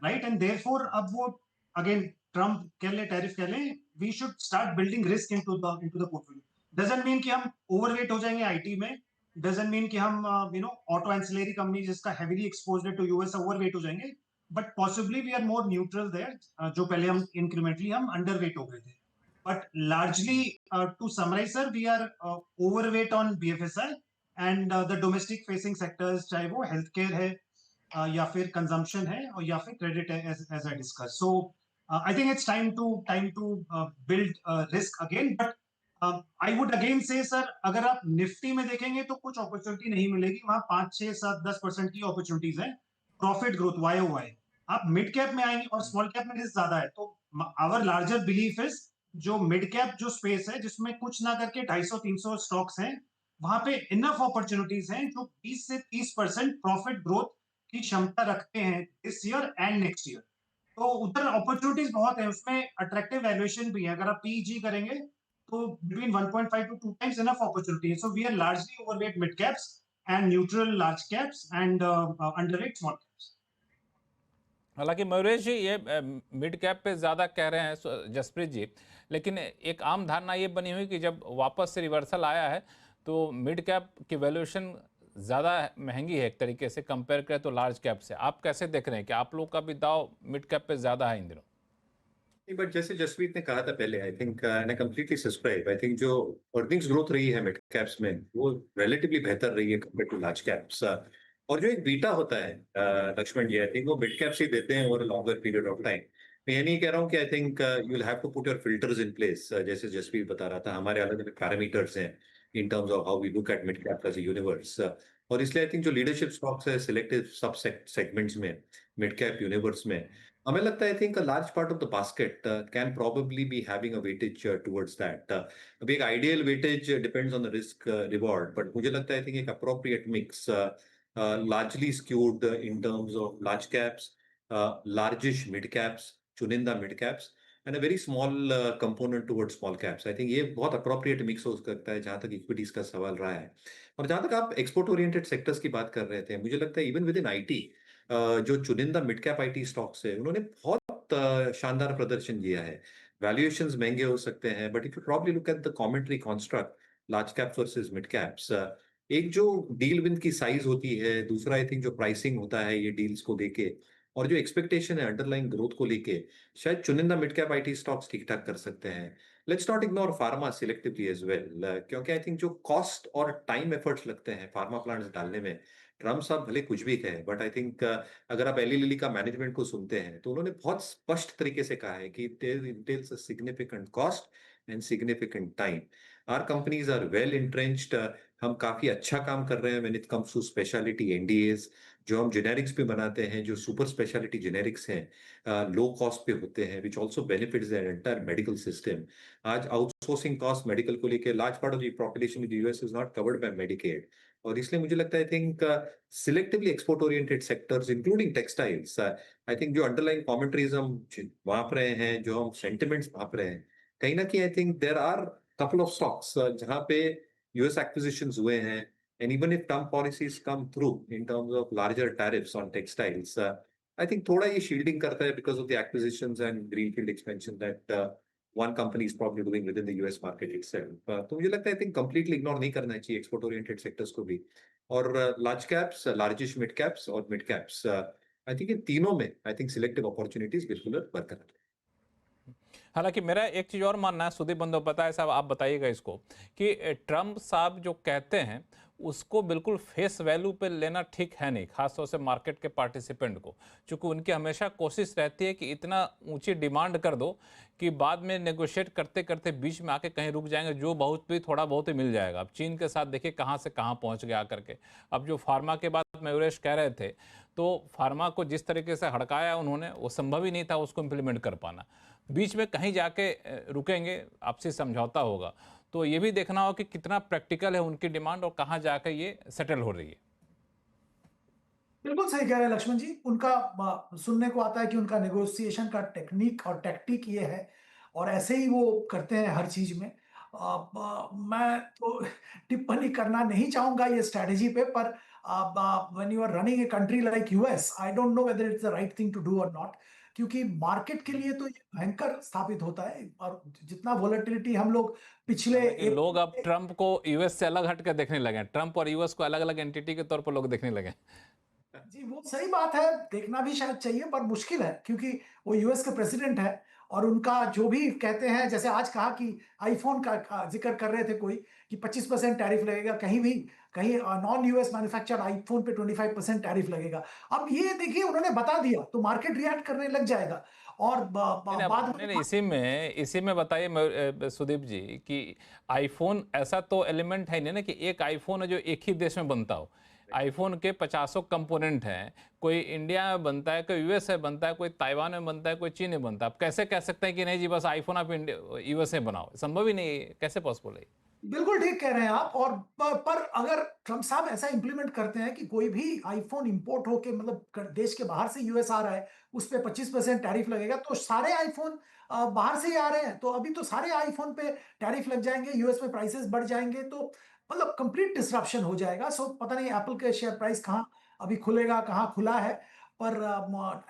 राइट? एंड देयरफॉर अब वो अगेन ट्रम्प कह ले, टैरिफ कह ले, we should start building risk into the portfolio. Doesn't mean कि हम ओवरवेट हो जाएंगे आईटी में, डजंट मीन कि हम ऑटो एंसिलरी कंपनी जिसका हेवीली एक्सपोज्ड है टू यूएस ओवरवेट हो जाएंगे, but possibly we are more neutral there, जो पहले हम इंक्रीमेंटली हम अंडरवेट हो गए थे। But largely to summarise sir, we are overweight on BFSI and the domestic facing sectors, चाहे वो हेल्थ केयर है, या फिर कंजम्पशन है, और या फिर क्रेडिट है, as I discussed. So I think it's time to build risk again. But I would again say sir, अगर आप निफ्टी में देखेंगे तो कुछ अपॉर्चुनिटी नहीं मिलेगी वहां। 5, 6, 7, 10% की अपॉर्चुनिटीज है प्रॉफिट ग्रोथ YOY। आप मिड कैप में आएंगे और स्मॉल कैप में रिस्क ज्यादा है। तो आवर लार्जर बिलीफ इज, जो मिड कैप जो स्पेस है जिसमें कुछ ना करके 250-300 स्टॉक्स हैं, वहां पे इनफ अपॉर्चुनिटीज हैं जो 20 से 30% प्रॉफिट ग्रोथ की क्षमता रखते हैं इस ईयर एंड नेक्स्ट ईयर। तो उधर अपॉर्चुनिटीज बहुत है, उसमें अट्रैक्टिव वैल्यूएशन भी है। अगर आप पीजी करेंगे तो between 1.5 to 2 times enough opportunity है। So we are largely overweight mid caps and neutral large caps and underweight small caps. हालांकि मयूरेश जी, ये मिड कैप पे ज़्यादा कह रहे हैं जसप्रीत जी, लेकिन एक आम धारणा ये बनी हुई कि जब वापस से रिवर्सल आया है तो मिड कैप की वैल्यूएशन ज़्यादा महंगी है एक तरीके से कंपेयर करें तो लार्ज कैप से। आप कैसे देख रहे हैं कि आप लोग का भी दाव मिड कैप पे ज़्यादा है इन दिनों? बट जैसे जसप्रीत ने कहा था पहले, I think and I completely subscribe, I think जो अर्निंग्स ग्रोथ रही है मिड कैप्स में वो रिलेटिवली बेहतर रही है कंपेयर टू लार्ज कैप्स। और जो एक बीटा होता है लक्ष्मण जी, आई थिंक वो मिड कैप्स ही देते हैं over longer period of time. मैं ये नहीं कह रहा हूँ कि I think you will have to put your filters in place. जैसे जसप्रीत बता रहा था, हमारे अलग अलग पैरामीटर्स हैं in terms of how we look at mid cap as a universe. और इसलिए आई थिंक जो लीडरशिप स्टॉक्स है सिलेक्टिव सब सेगमेंट्स में मिड कैप यूनिवर्स में, हमें लगता है I think a large part of the basket can probably be having a weightage towards that. अभी एक ideal weightage depends on the risk reward, but मुझे लगता है आई थिंक एक appropriate mix, largely skewed in terms of large caps, largish mid caps, चुनिंदा mid caps, and a very small component towards small caps. I think ये बहुत appropriate mix हो सकता है जहां तक इक्विटीज का सवाल रहा है। और जहां तक आप एक्सपोर्ट ओरिएंटेड सेक्टर्स की बात कर रहे थे, मुझे लगता है इवन विद इन आईटी, जो चुनिंदा मिड कैप आईटी स्टॉक्स है उन्होंने बहुत शानदार प्रदर्शन दिया है। वैल्यूएशंस महंगे हो सकते हैं, but if you probably look at the commentary construct large caps versus mid caps, एक जो डील विन की साइज होती है, दूसरा आई थिंक जो प्राइसिंग होता है ये डील्स को लेके, और जो एक्सपेक्टेशन है अंडरलाइन ग्रोथ को लेके, शायद चुनिंदा मिड कैप आईटी स्टॉक्स ठीक ठाक कर सकते हैं। Let's not ignore pharma selectively as well, क्योंकि आई थिंक जो कॉस्ट और टाइम एफर्ट्स लगते हैं फार्मा प्लांट्स डालने में, ट्रम्प साहब भले कुछ भी कहे, बट आई थिंक अगर आप एली लिली का मैनेजमेंट को सुनते हैं तो उन्होंने बहुत स्पष्ट तरीके से कहा है कि there entails a significant cost and significant time. Our companies are well entrenched, हम काफी अच्छा काम कर रहे हैं when it comes to speciality NDAs, जो हम जेनेरिक्स पे बनाते हैं, जो सुपर स्पेशलिटी जेनेरिक्स हैं, लो कॉस्ट पे होते हैं, which also benefits the entire medical system. आज आउटसोर्सिंग कॉस्ट मेडिकल को लेकर large part of the population in the US is not covered by Medicaid, और इसलिए मुझे लगता है I think selectively export oriented sectors including textiles, I think जो अंडरलाइन कॉमेंट्रीज हम भाप रहे हैं, जो हम सेंटिमेंट्स भाप रहे हैं, कहीं ना कहीं I think there are couple of stocks जहां पे यूएस एक्विजिशंस हुए हैं, And even if Trump policies come through in terms of larger tariffs on textiles, I think thoda ye shielding karta hai because of the acquisitions and greenfield expansion that one company is probably doing within the US market itself. तो मुझे लगता है I think completely ignore नहीं करना चाहिए export oriented sectors को भी. और large caps, largish mid caps और mid caps, I think इन तीनों में I think selective opportunities बिल्कुल बरकरार है. हालांकि मेरा एक चीज़ और मानना है, सुदीप बंदोपाध्याय साहब आप बताइएगा इसको, कि ट्रम्प साहब जो कहते हैं उसको बिल्कुल फेस वैल्यू पे लेना ठीक है नहीं, खासतौर से मार्केट के पार्टिसिपेंट को, क्योंकि उनकी हमेशा कोशिश रहती है कि इतना ऊंची डिमांड कर दो कि बाद में नेगोशिएट करते करते बीच में आके कहीं रुक जाएंगे, जो बहुत भी थोड़ा बहुत ही मिल जाएगा. अब चीन के साथ देखिए कहाँ से कहाँ पहुँच गया करके. अब जो फार्मा के बाद मयूरेश कह रहे थे, तो फार्मा को जिस तरीके से हड़काया उन्होंने, वो संभव ही नहीं था उसको इम्प्लीमेंट कर पाना. बीच में कहीं जाके रुकेंगे, आपसी समझौता होगा. तो ये भी देखना होगा कि कितना प्रैक्टिकल है उनकी डिमांड और कहाँ जाकर ये सेटल हो रही है. बिल्कुल सही कह रहे हैं लक्ष्मण जी. उनका सुनने को आता है कि उनका नेगोशिएशन का टेक्निक और टैक्टिक ये है, और ऐसे ही वो करते हैं हर चीज में. मैं तो टिप्पणी करना नहीं चाहूंगा ये स्ट्रेटेजी पे, पर when you are running a country like US, I don't know whether it's the right thing to do और नॉट, क्योंकि मार्केट के लिए तो ये भयंकर स्थापित होता है. और जितना वोलेटिलिटी हम लोग पिछले लोग अब ट्रंप को यूएस से अलग हट कर देखने लगे, ट्रंप और यूएस को अलग अलग एंटिटी के तौर पर लोग देखने लगे. जी, वो सही बात है, देखना भी शायद चाहिए, पर मुश्किल है क्योंकि वो यूएस के प्रेसिडेंट है, और उनका जो भी कहते हैं, जैसे आज कहा कि आईफोन का जिक्र कर रहे थे कोई कि 25% टैरिफ लगेगा, कहीं नॉन यूएस मैन्युफैक्चर्ड आईफोन पे 25% टैरिफ लगेगा. अब ये देखिए उन्होंने बता दिया तो मार्केट रिएक्ट करने लग जाएगा. और बाद में इसी में बताइए सुदीप जी कि आईफोन ऐसा तो एलिमेंट है नहीं ना कि एक आईफोन है जो एक ही देश में बनता हो. आईफोन के 50 कंपोनेंट हैं, कोई इंडिया में बनता है, कोई यूएस में बनता है, कोई ताइवान में बनता है, कोई चीन में बनता है. आप कैसे कह सकते हैं कि नहीं जी बस आईफोन आप यूएस में बनाओ? संभव ही नहीं है, कैसे पॉसिबल है? बिल्कुल ठीक कह रहे हैं आप. और पर अगर ट्रम्प साहब ऐसा इंप्लीमेंट करते हैं कि कोई भी आईफोन इंपोर्ट होके, मतलब देश के बाहर से यूएस आ रहा है, उस पर 25% टैरिफ लगेगा, तो सारे आईफोन बाहर से ही आ रहे हैं, तो अभी तो सारे आईफोन पे टैरिफ लग जाएंगे, यूएस में प्राइसेस बढ़ जाएंगे, तो मतलब कंप्लीट डिसरप्शन हो जाएगा. सो पता नहीं एप्पल के शेयर प्राइस कहाँ अभी खुलेगा, कहाँ खुला है, पर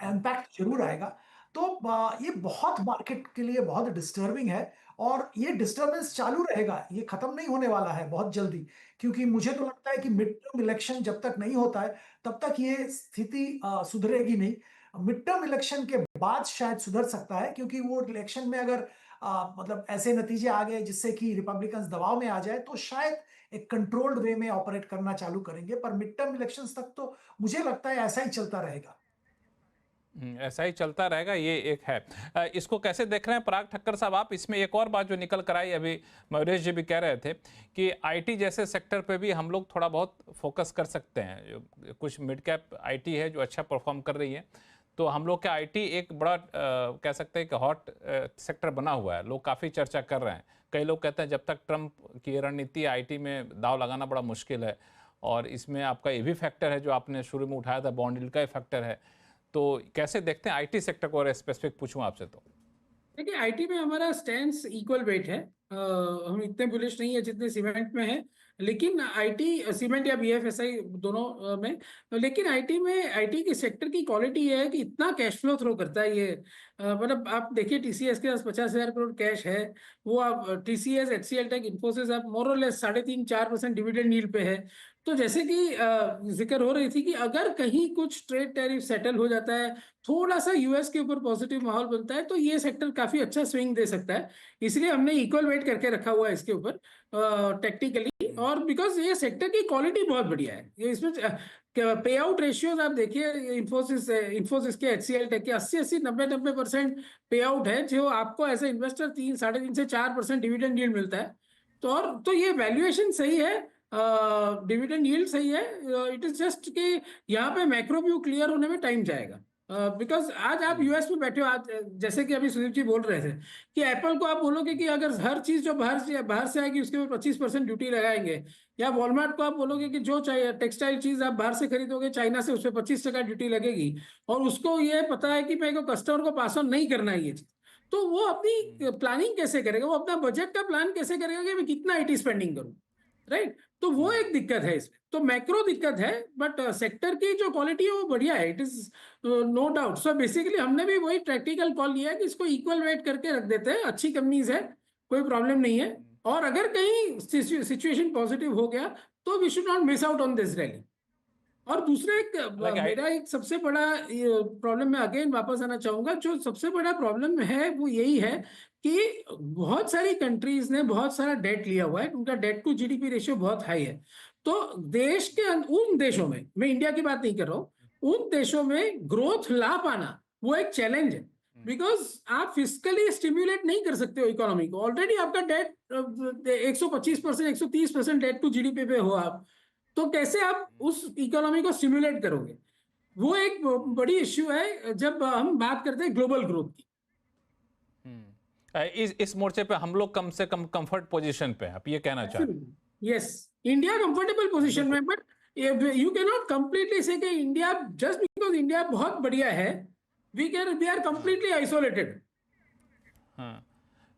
इम्पैक्ट जरूर आएगा. तो ये बहुत मार्केट के लिए बहुत डिस्टर्बिंग है, और ये डिस्टर्बेंस चालू रहेगा, ये खत्म नहीं होने वाला है बहुत जल्दी, क्योंकि मुझे तो लगता है कि मिड टर्म इलेक्शन जब तक नहीं होता है तब तक ये स्थिति सुधरेगी नहीं. मिड टर्म इलेक्शन के बाद शायद सुधर सकता है, क्योंकि वो इलेक्शन में अगर मतलब ऐसे नतीजे आ गए जिससे कि रिपब्लिकन्स दबाव में आ जाए, तो शायद एक कंट्रोल्ड वे में ऑपरेट करना चालू करेंगे. पर मिड टर्म इलेक्शंस तक तो मुझे लगता है ऐसा ही चलता रहेगा. ऐसा ही चलता रहेगा, ये एक है. इसको कैसे देख रहे हैं पराग ठक्कर साहब आप? इसमें एक और बात जो निकल कर आई, अभी मयूरेश जी भी कह रहे थे कि आईटी जैसे सेक्टर पे भी हम लोग थोड़ा बहुत फोकस कर सकते हैं. कुछ मिड कैप आईटी है जो अच्छा परफॉर्म कर रही है, तो हम लोग का आईटी एक बड़ा कह सकते हैं कि हॉट सेक्टर बना हुआ है. लोग काफ़ी चर्चा कर रहे हैं. कई लोग कहते हैं जब तक ट्रंप की रणनीति आईटी में दाव लगाना बड़ा मुश्किल है, और इसमें आपका ये भी फैक्टर है जो आपने शुरू में उठाया था, बॉन्ड यील्ड का ही फैक्टर है. तो कैसे देखते हैं आईटी सेक्टर को? और स्पेसिफिक पूछूं आपसे तो देखिए, आईटी में हमारा स्टैंस इक्वल वेट है. हम इतने बुलिश नहीं है जितने सीमेंट में है, लेकिन आईटी, सीमेंट या बीएफएसआई दोनों में, लेकिन आईटी के सेक्टर की क्वालिटी ये है कि इतना कैश फ्लो थ्रो करता है ये. मतलब आप देखिए टीसीएस के पास 50,000 करोड़ कैश है. वो आप टीसीएस, एचसीएल टेक, इन्फोसिस आप मोर और लेस 3.5-4% डिविडेंड यील्ड पे है. तो जैसे कि जिक्र हो रही थी कि अगर कहीं कुछ ट्रेड टैरिफ सेटल हो जाता है, थोड़ा सा यूएस के ऊपर पॉजिटिव माहौल बनता है, तो ये सेक्टर काफी अच्छा स्विंग दे सकता है. इसलिए हमने इक्वल वेट करके रखा हुआ है इसके ऊपर टेक्निकली, और बिकॉज ये सेक्टर की क्वालिटी बहुत बढ़िया है. ये इसमें पे आउट रेशियोज आप देखिए, इन्फोसिस के, एचसीएल टेक के 80-90% पे आउट है, जो आपको एज ए इन्वेस्टर 3-3.5 से 4% डिविडेंड यील्ड मिलता है. तो ये वैल्यूएशन सही है, डिविडेंड यील्ड सही है. इट इज जस्ट कि यहाँ पे मैक्रो व्यू क्लियर होने में टाइम जाएगा. बिकॉज आज आप यूएस में बैठे हो, आज जैसे कि अभी सुदीप जी बोल रहे थे कि एप्पल को आप बोलोगे कि अगर हर चीज जो बाहर से आएगी उसके ऊपर 25% ड्यूटी लगाएंगे, या वॉलमार्ट को आप बोलोगे कि जो चाहिए टेक्सटाइल चीज आप बाहर से खरीदोगे चाइना से, उस पर 25% ड्यूटी लगेगी, और उसको ये पता है कि मेरे को कस्टमर को पास ऑन नहीं करना है ये चीज, तो वो अपनी प्लानिंग कैसे करेगा? वो अपना बजट का प्लान कैसे करेगा कि मैं कितना आईटी स्पेंडिंग करूँ? राइट। तो वो एक दिक्कत है इसमें, तो मैक्रो दिक्कत है, बट सेक्टर की जो क्वालिटी है वो बढ़िया है, it is no doubt. So basically हमने भी वही प्रैक्टिकल कॉल लिया है कि इसको इक्वल वेट करके रख देते हैं, अच्छी कंपनीज है, कोई प्रॉब्लम नहीं है, और अगर कहीं सिचुएशन पॉजिटिव हो गया तो we should not miss out on this rally. और दूसरा एक मेरा एक सबसे बड़ा प्रॉब्लम में अगेन वापस आना चाहूंगा, जो सबसे बड़ा प्रॉब्लम है वो यही है कि बहुत सारी कंट्रीज ने बहुत सारा डेट लिया हुआ है, उनका डेट टू जीडीपी रेशियो बहुत हाई है। तो देश के उन देशों में, मैं इंडिया की बात नहीं कर रहा हूँ, उन देशों में ग्रोथ ला पाना वो एक चैलेंज है, बिकॉज आप फिजिकली स्टिम्युलेट नहीं कर सकते हो इकोनॉमी को। ऑलरेडी आपका डेट 125%, 130% डेट टू जीडीपी पे हो आप, तो कैसे आप उस इकोनॉमी को स्टिम्युलेट करोगे? वो एक बड़ी इश्यू है जब हम बात करते हैं ग्लोबल ग्रोथ की। इस मोर्चे पे हम लोग कम से कम कंफर्ट पोजीशन पे हैं, आप ये कहना चाहते हैं? यस, इंडिया कंफर्टेबल पोजीशन में, but you can not completely से कि इंडिया, जस्ट बिकॉज इंडिया बहुत बढ़िया है, वी आर कंप्लीटली आइसोलेटेड। हाँ,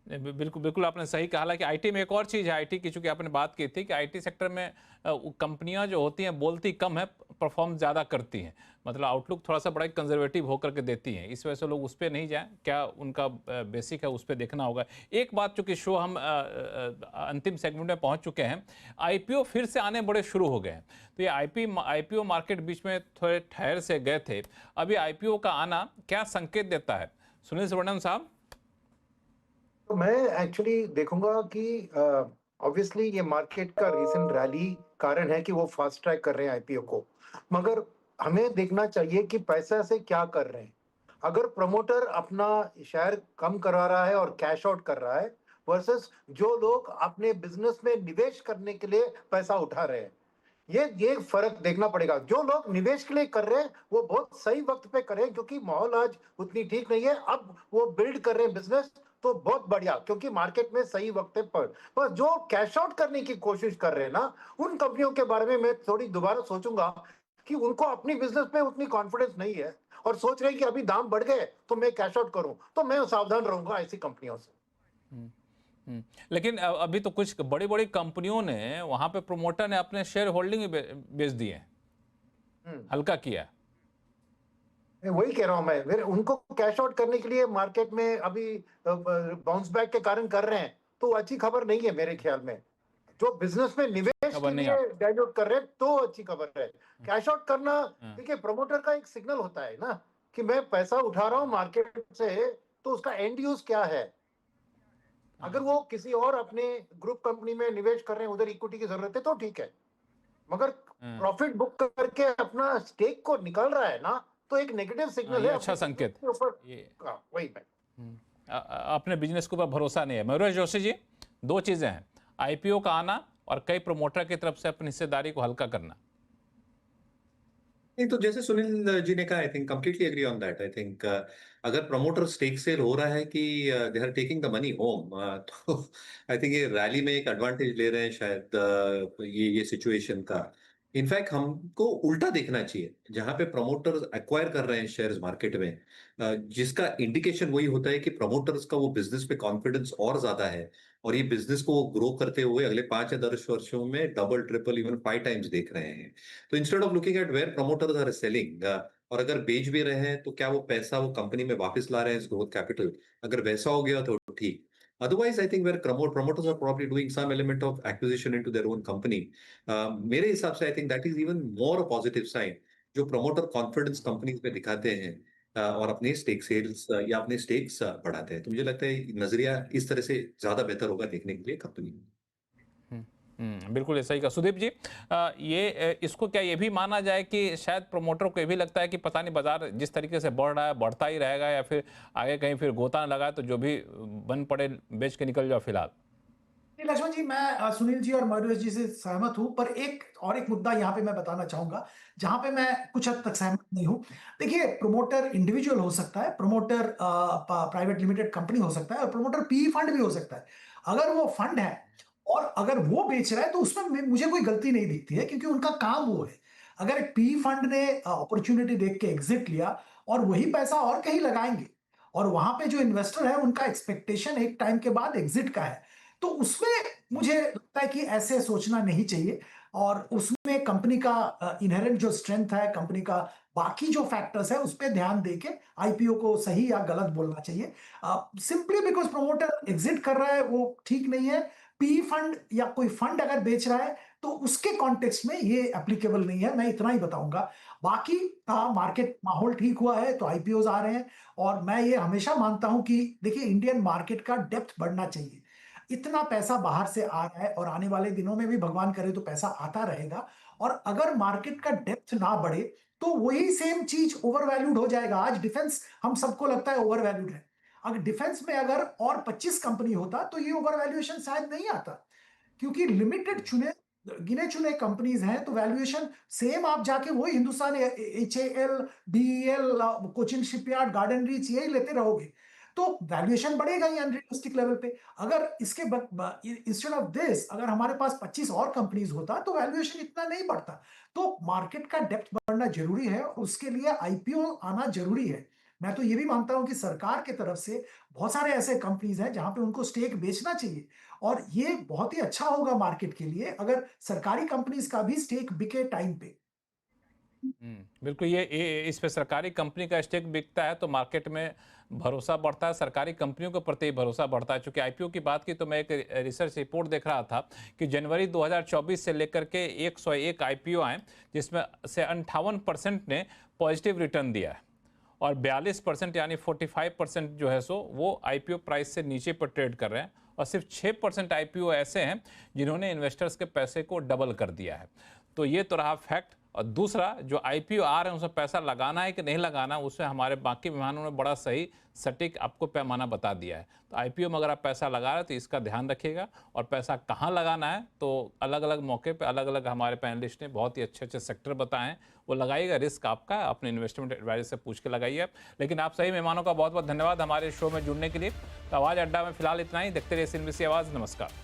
बिल्कुल बिल्कुल आपने सही कहा। हालांकि आईटी में एक और चीज़ है, आईटी की चूंकि आपने बात की थी कि आईटी सेक्टर में कंपनियां जो होती हैं बोलती कम है, परफॉर्म ज़्यादा करती हैं, मतलब आउटलुक थोड़ा सा बड़ा कंजर्वेटिव होकर के देती हैं, इस वजह से लोग उस पर नहीं जाएं, क्या उनका बेसिक है उस पर देखना होगा। एक बात, चूँकि शो हम अंतिम सेगमेंट में पहुँच चुके हैं, आईपीओ फिर से आने बड़े शुरू हो गए हैं, तो ये आईपीओ मार्केट बीच में थोड़े ठहर से गए थे, अभी आईपीओ का आना क्या संकेत देता है, सुनील सुब्रमण्यम साहब? तो मैं एक्चुअली देखूंगा कि ऑब्वियसली ये मार्केट का रीसेंट रैली कारण है कि वो फास्ट ट्रैक कर रहे हैं आईपीओ को, मगर हमें देखना चाहिए कि पैसा से क्या कर रहे हैं। अगर प्रमोटर अपना शेयर कम करा रहा है और कैश आउट कर रहा है वर्सेस जो लोग अपने बिजनेस में निवेश करने के लिए पैसा उठा रहे हैं, ये फर्क देखना पड़ेगा। जो लोग निवेश के लिए कर रहे हैं वो बहुत सही वक्त पे करें, क्योंकि माहौल आज उतनी ठीक नहीं है। अब वो बिल्ड कर रहे हैं बिजनेस तो बहुत बढ़िया, क्योंकि मार्केट में सही वक्त पर जो कैश आउट करने की कोशिश कर रहे हैं ना, उन कंपनियों के बारे में मैं थोड़ी दोबारा सोचूंगा कि उनको अपनी बिजनेस में उतनी कॉन्फिडेंस नहीं है और सोच रहे हैं कि अभी दाम बढ़ गए तो मैं कैश आउट करूं, तो मैं सावधान रहूंगा ऐसी कंपनियों से। लेकिन अभी तो कुछ बड़ी बड़ी कंपनियों ने वहां पे प्रमोटर ने अपने शेयर होल्डिंग बेच दिए, हल्का किया। वही कह रहा हूं मैं, फिर उनको कैश आउट करने के लिए मार्केट में अभी बाउंस बैक के कारण कर रहे हैं, तो अच्छी खबर नहीं है मेरे ख्याल में। जो बिजनेस में निवेश के लिए डाइल्यूट कर रहे हैं तो अच्छी खबर है। कैश आउट करना देखिए प्रमोटर का एक सिग्नल होता है ना कि मैं पैसा उठा रहा हूं मार्केट से, तो उसका एंड यूज क्या है। अगर वो किसी और अपने ग्रुप कंपनी में निवेश कर रहे हैं, उधर इक्विटी की जरूरत है तो ठीक है, मगर प्रॉफिट बुक करके अपना स्टेक को निकाल रहा है ना, तो एक नेगेटिव सिग्नल है, अच्छा संकेत। वही अपने बिजनेस के ऊपर भरोसा नहीं है। मयूरेश जोशी जी, दो चीजें हैं, आईपीओ का आना और कई प्रमोटर की तरफ से अपनी हिस्सेदारी को हल्का करना। नहीं, तो जैसे सुनील जी ने कहा, I think completely agree on that. I think अगर प्रमोटर स्टेक सेल हो रहा है कि they are taking the money home, तो आई थिंक ये रैली में एक एडवांटेज ले रहे हैं शायद ये सिचुएशन का। इनफैक्ट हमको उल्टा देखना चाहिए, जहां पे प्रमोटर्स एक्वायर कर रहे हैं शेयर्स मार्केट में, जिसका इंडिकेशन वही होता है कि प्रमोटर्स का वो बिजनेस पे कॉन्फिडेंस और ज्यादा है, और ये बिजनेस को ग्रो करते हुए अगले 5 या 10 वर्षों में डबल, ट्रिपल, इवन 5 टाइम्स देख रहे हैं। तो instead of looking at where promoters are selling, और अगर बेच भी रहे हैं तो क्या वो पैसा वो कंपनी में वापस ला रहे हैं ग्रोथ कैपिटल, अगर वैसा हो गया तो ठीक। Otherwise, I think where promoters are probably doing some element of acquisition into their own company. मेरे हिसाब से I think that is even more a positive sign, जो promoter confidence companies में दिखाते हैं और अपने स्टेक सेल्स या अपने स्टेक्स बढ़ाते हैं। तो मुझे लगता है नजरिया इस तरह से ज्यादा बेहतर होगा देखने के लिए कंपनी। बिल्कुल सही कहा। सुदीप जी, ये इसको क्या ये भी माना जाए कि शायद प्रमोटर को ये भी लगता है कि पता नहीं बाजार जिस तरीके से बढ़ रहा है बढ़ता ही रहेगा, या फिर आगे कहीं फिर गोता न लगा तो जो भी बन पड़े बेच के निकल जाओ फिलहाल? लक्ष्मण जी, मैं सुनील जी और मयूरेश जी से सहमत हूं, पर एक मुद्दा यहाँ पे मैं बताना चाहूंगा जहां पे मैं कुछ हद तक सहमत नहीं हूं। देखिए, प्रमोटर इंडिविजुअल हो सकता है, प्रमोटर प्राइवेट लिमिटेड कंपनी हो सकता है, और प्रमोटर पीई फंड भी हो सकता है। अगर वो फंड है और अगर वो बेच रहा है तो उसमें मुझे कोई गलती नहीं दिखती है, क्योंकि उनका काम वो है। अगर एक पी फंड ने अपॉर्चुनिटी देख के एग्जिट लिया और वही पैसा और कहीं लगाएंगे, और वहां पे जो इन्वेस्टर है उनका एक्सपेक्टेशन एक टाइम के बाद एग्जिट का है, तो उसमें मुझे लगता है कि ऐसे सोचना नहीं चाहिए और उसमें कंपनी का इनहेरेंट जो स्ट्रेंथ है, कंपनी का बाकी जो फैक्टर्स है, उस पे ध्यान देके आईपीओ को सही या गलत बोलना चाहिए। सिंपली बिकॉज प्रमोटर एग्जिट कर रहा है वो ठीक नहीं है। पी फंड या कोई फंड अगर बेच रहा है तो उसके कॉन्टेक्स्ट में ये एप्लीकेबल नहीं है, मैं इतना ही बताऊंगा। बाकी मार्केट माहौल ठीक हुआ है तो आईपीओज आ रहे हैं और मैं ये हमेशा मानता हूं कि देखिए इंडियन मार्केट का डेप्थ बढ़ना चाहिए। इतना पैसा बाहर से आ रहा है और आने वाले दिनों में भी भगवान करे तो पैसा आता रहेगा और अगर मार्केट का डेप्थ ना बढ़े तो वही सेम चीज ओवर वैल्यूड हो जाएगा। आज डिफेंस हम सबको लगता है ओवर वैल्यूड है, अगर डिफेंस में अगर और 25 कंपनी होता तो ये ओवर वैल्यूएशन शायद नहीं आता, क्योंकि लिमिटेड गिने चुने कंपनीज हैं तो वैल्यूएशन सेम आप जाके वही Hindustan HAL, BEL, Cochin shipyard, garden reach यही लेते रहोगे तो वैल्यूएशन बढ़ेगा ही अनरियलिस्टिक लेवल पे। अगर इसके इंस्टेड ऑफ दिस अगर हमारे पास 25 और कंपनीज होता तो वैल्यूएशन इतना नहीं बढ़ता। तो मार्केट का डेप्थ बढ़ना जरूरी है और उसके लिए आईपीओ आना जरूरी है। मैं तो ये भी मानता हूं कि सरकार के तरफ से बहुत सारे ऐसे कंपनीज हैं जहां पे उनको स्टेक बेचना चाहिए और ये बहुत ही अच्छा होगा मार्केट के लिए अगर सरकारी कंपनीज का भी स्टेक बिके टाइम पे। बिल्कुल, ये इस पे सरकारी कंपनी का स्टेक बिकता है तो मार्केट में भरोसा बढ़ता है, सरकारी कंपनियों के प्रति भरोसा बढ़ता है। चूंकि आईपीओ की बात की तो मैं एक रिसर्च रिपोर्ट देख रहा था कि जनवरी 2024 से लेकर के 101 आईपीओ आए जिसमें से 58% ने पॉजिटिव रिटर्न दिया है और 42% यानी 45% जो है सो वो आईपीओ प्राइस से नीचे पर ट्रेड कर रहे हैं और सिर्फ 6% आईपीओ ऐसे हैं जिन्होंने इन्वेस्टर्स के पैसे को डबल कर दिया है। तो ये तो रहा फैक्ट। और दूसरा, जो आईपीओ आ रहे हैं उसमें पैसा लगाना है कि नहीं लगाना, उसमें हमारे बाकी मेहमानों ने बड़ा सही सटीक आपको पैमाना बता दिया है। तो आईपीओ में अगर आप पैसा लगा रहे हैं तो इसका ध्यान रखिएगा और पैसा कहाँ लगाना है तो अलग अलग मौके पे अलग अलग हमारे पैनलिस्ट ने बहुत ही अच्छे अच्छे सेक्टर बताए हैं, वो लगाइएगा। रिस्क आपका, अपने इन्वेस्टमेंट एडवाइजर से पूछ के लगाइए। लेकिन आप सही मेहमानों का बहुत बहुत धन्यवाद हमारे शो में जुड़ने के लिए। तो आवाज़ अड्डा में फिलहाल इतना ही। देखते रहिए CNBC आवाज़। नमस्कार।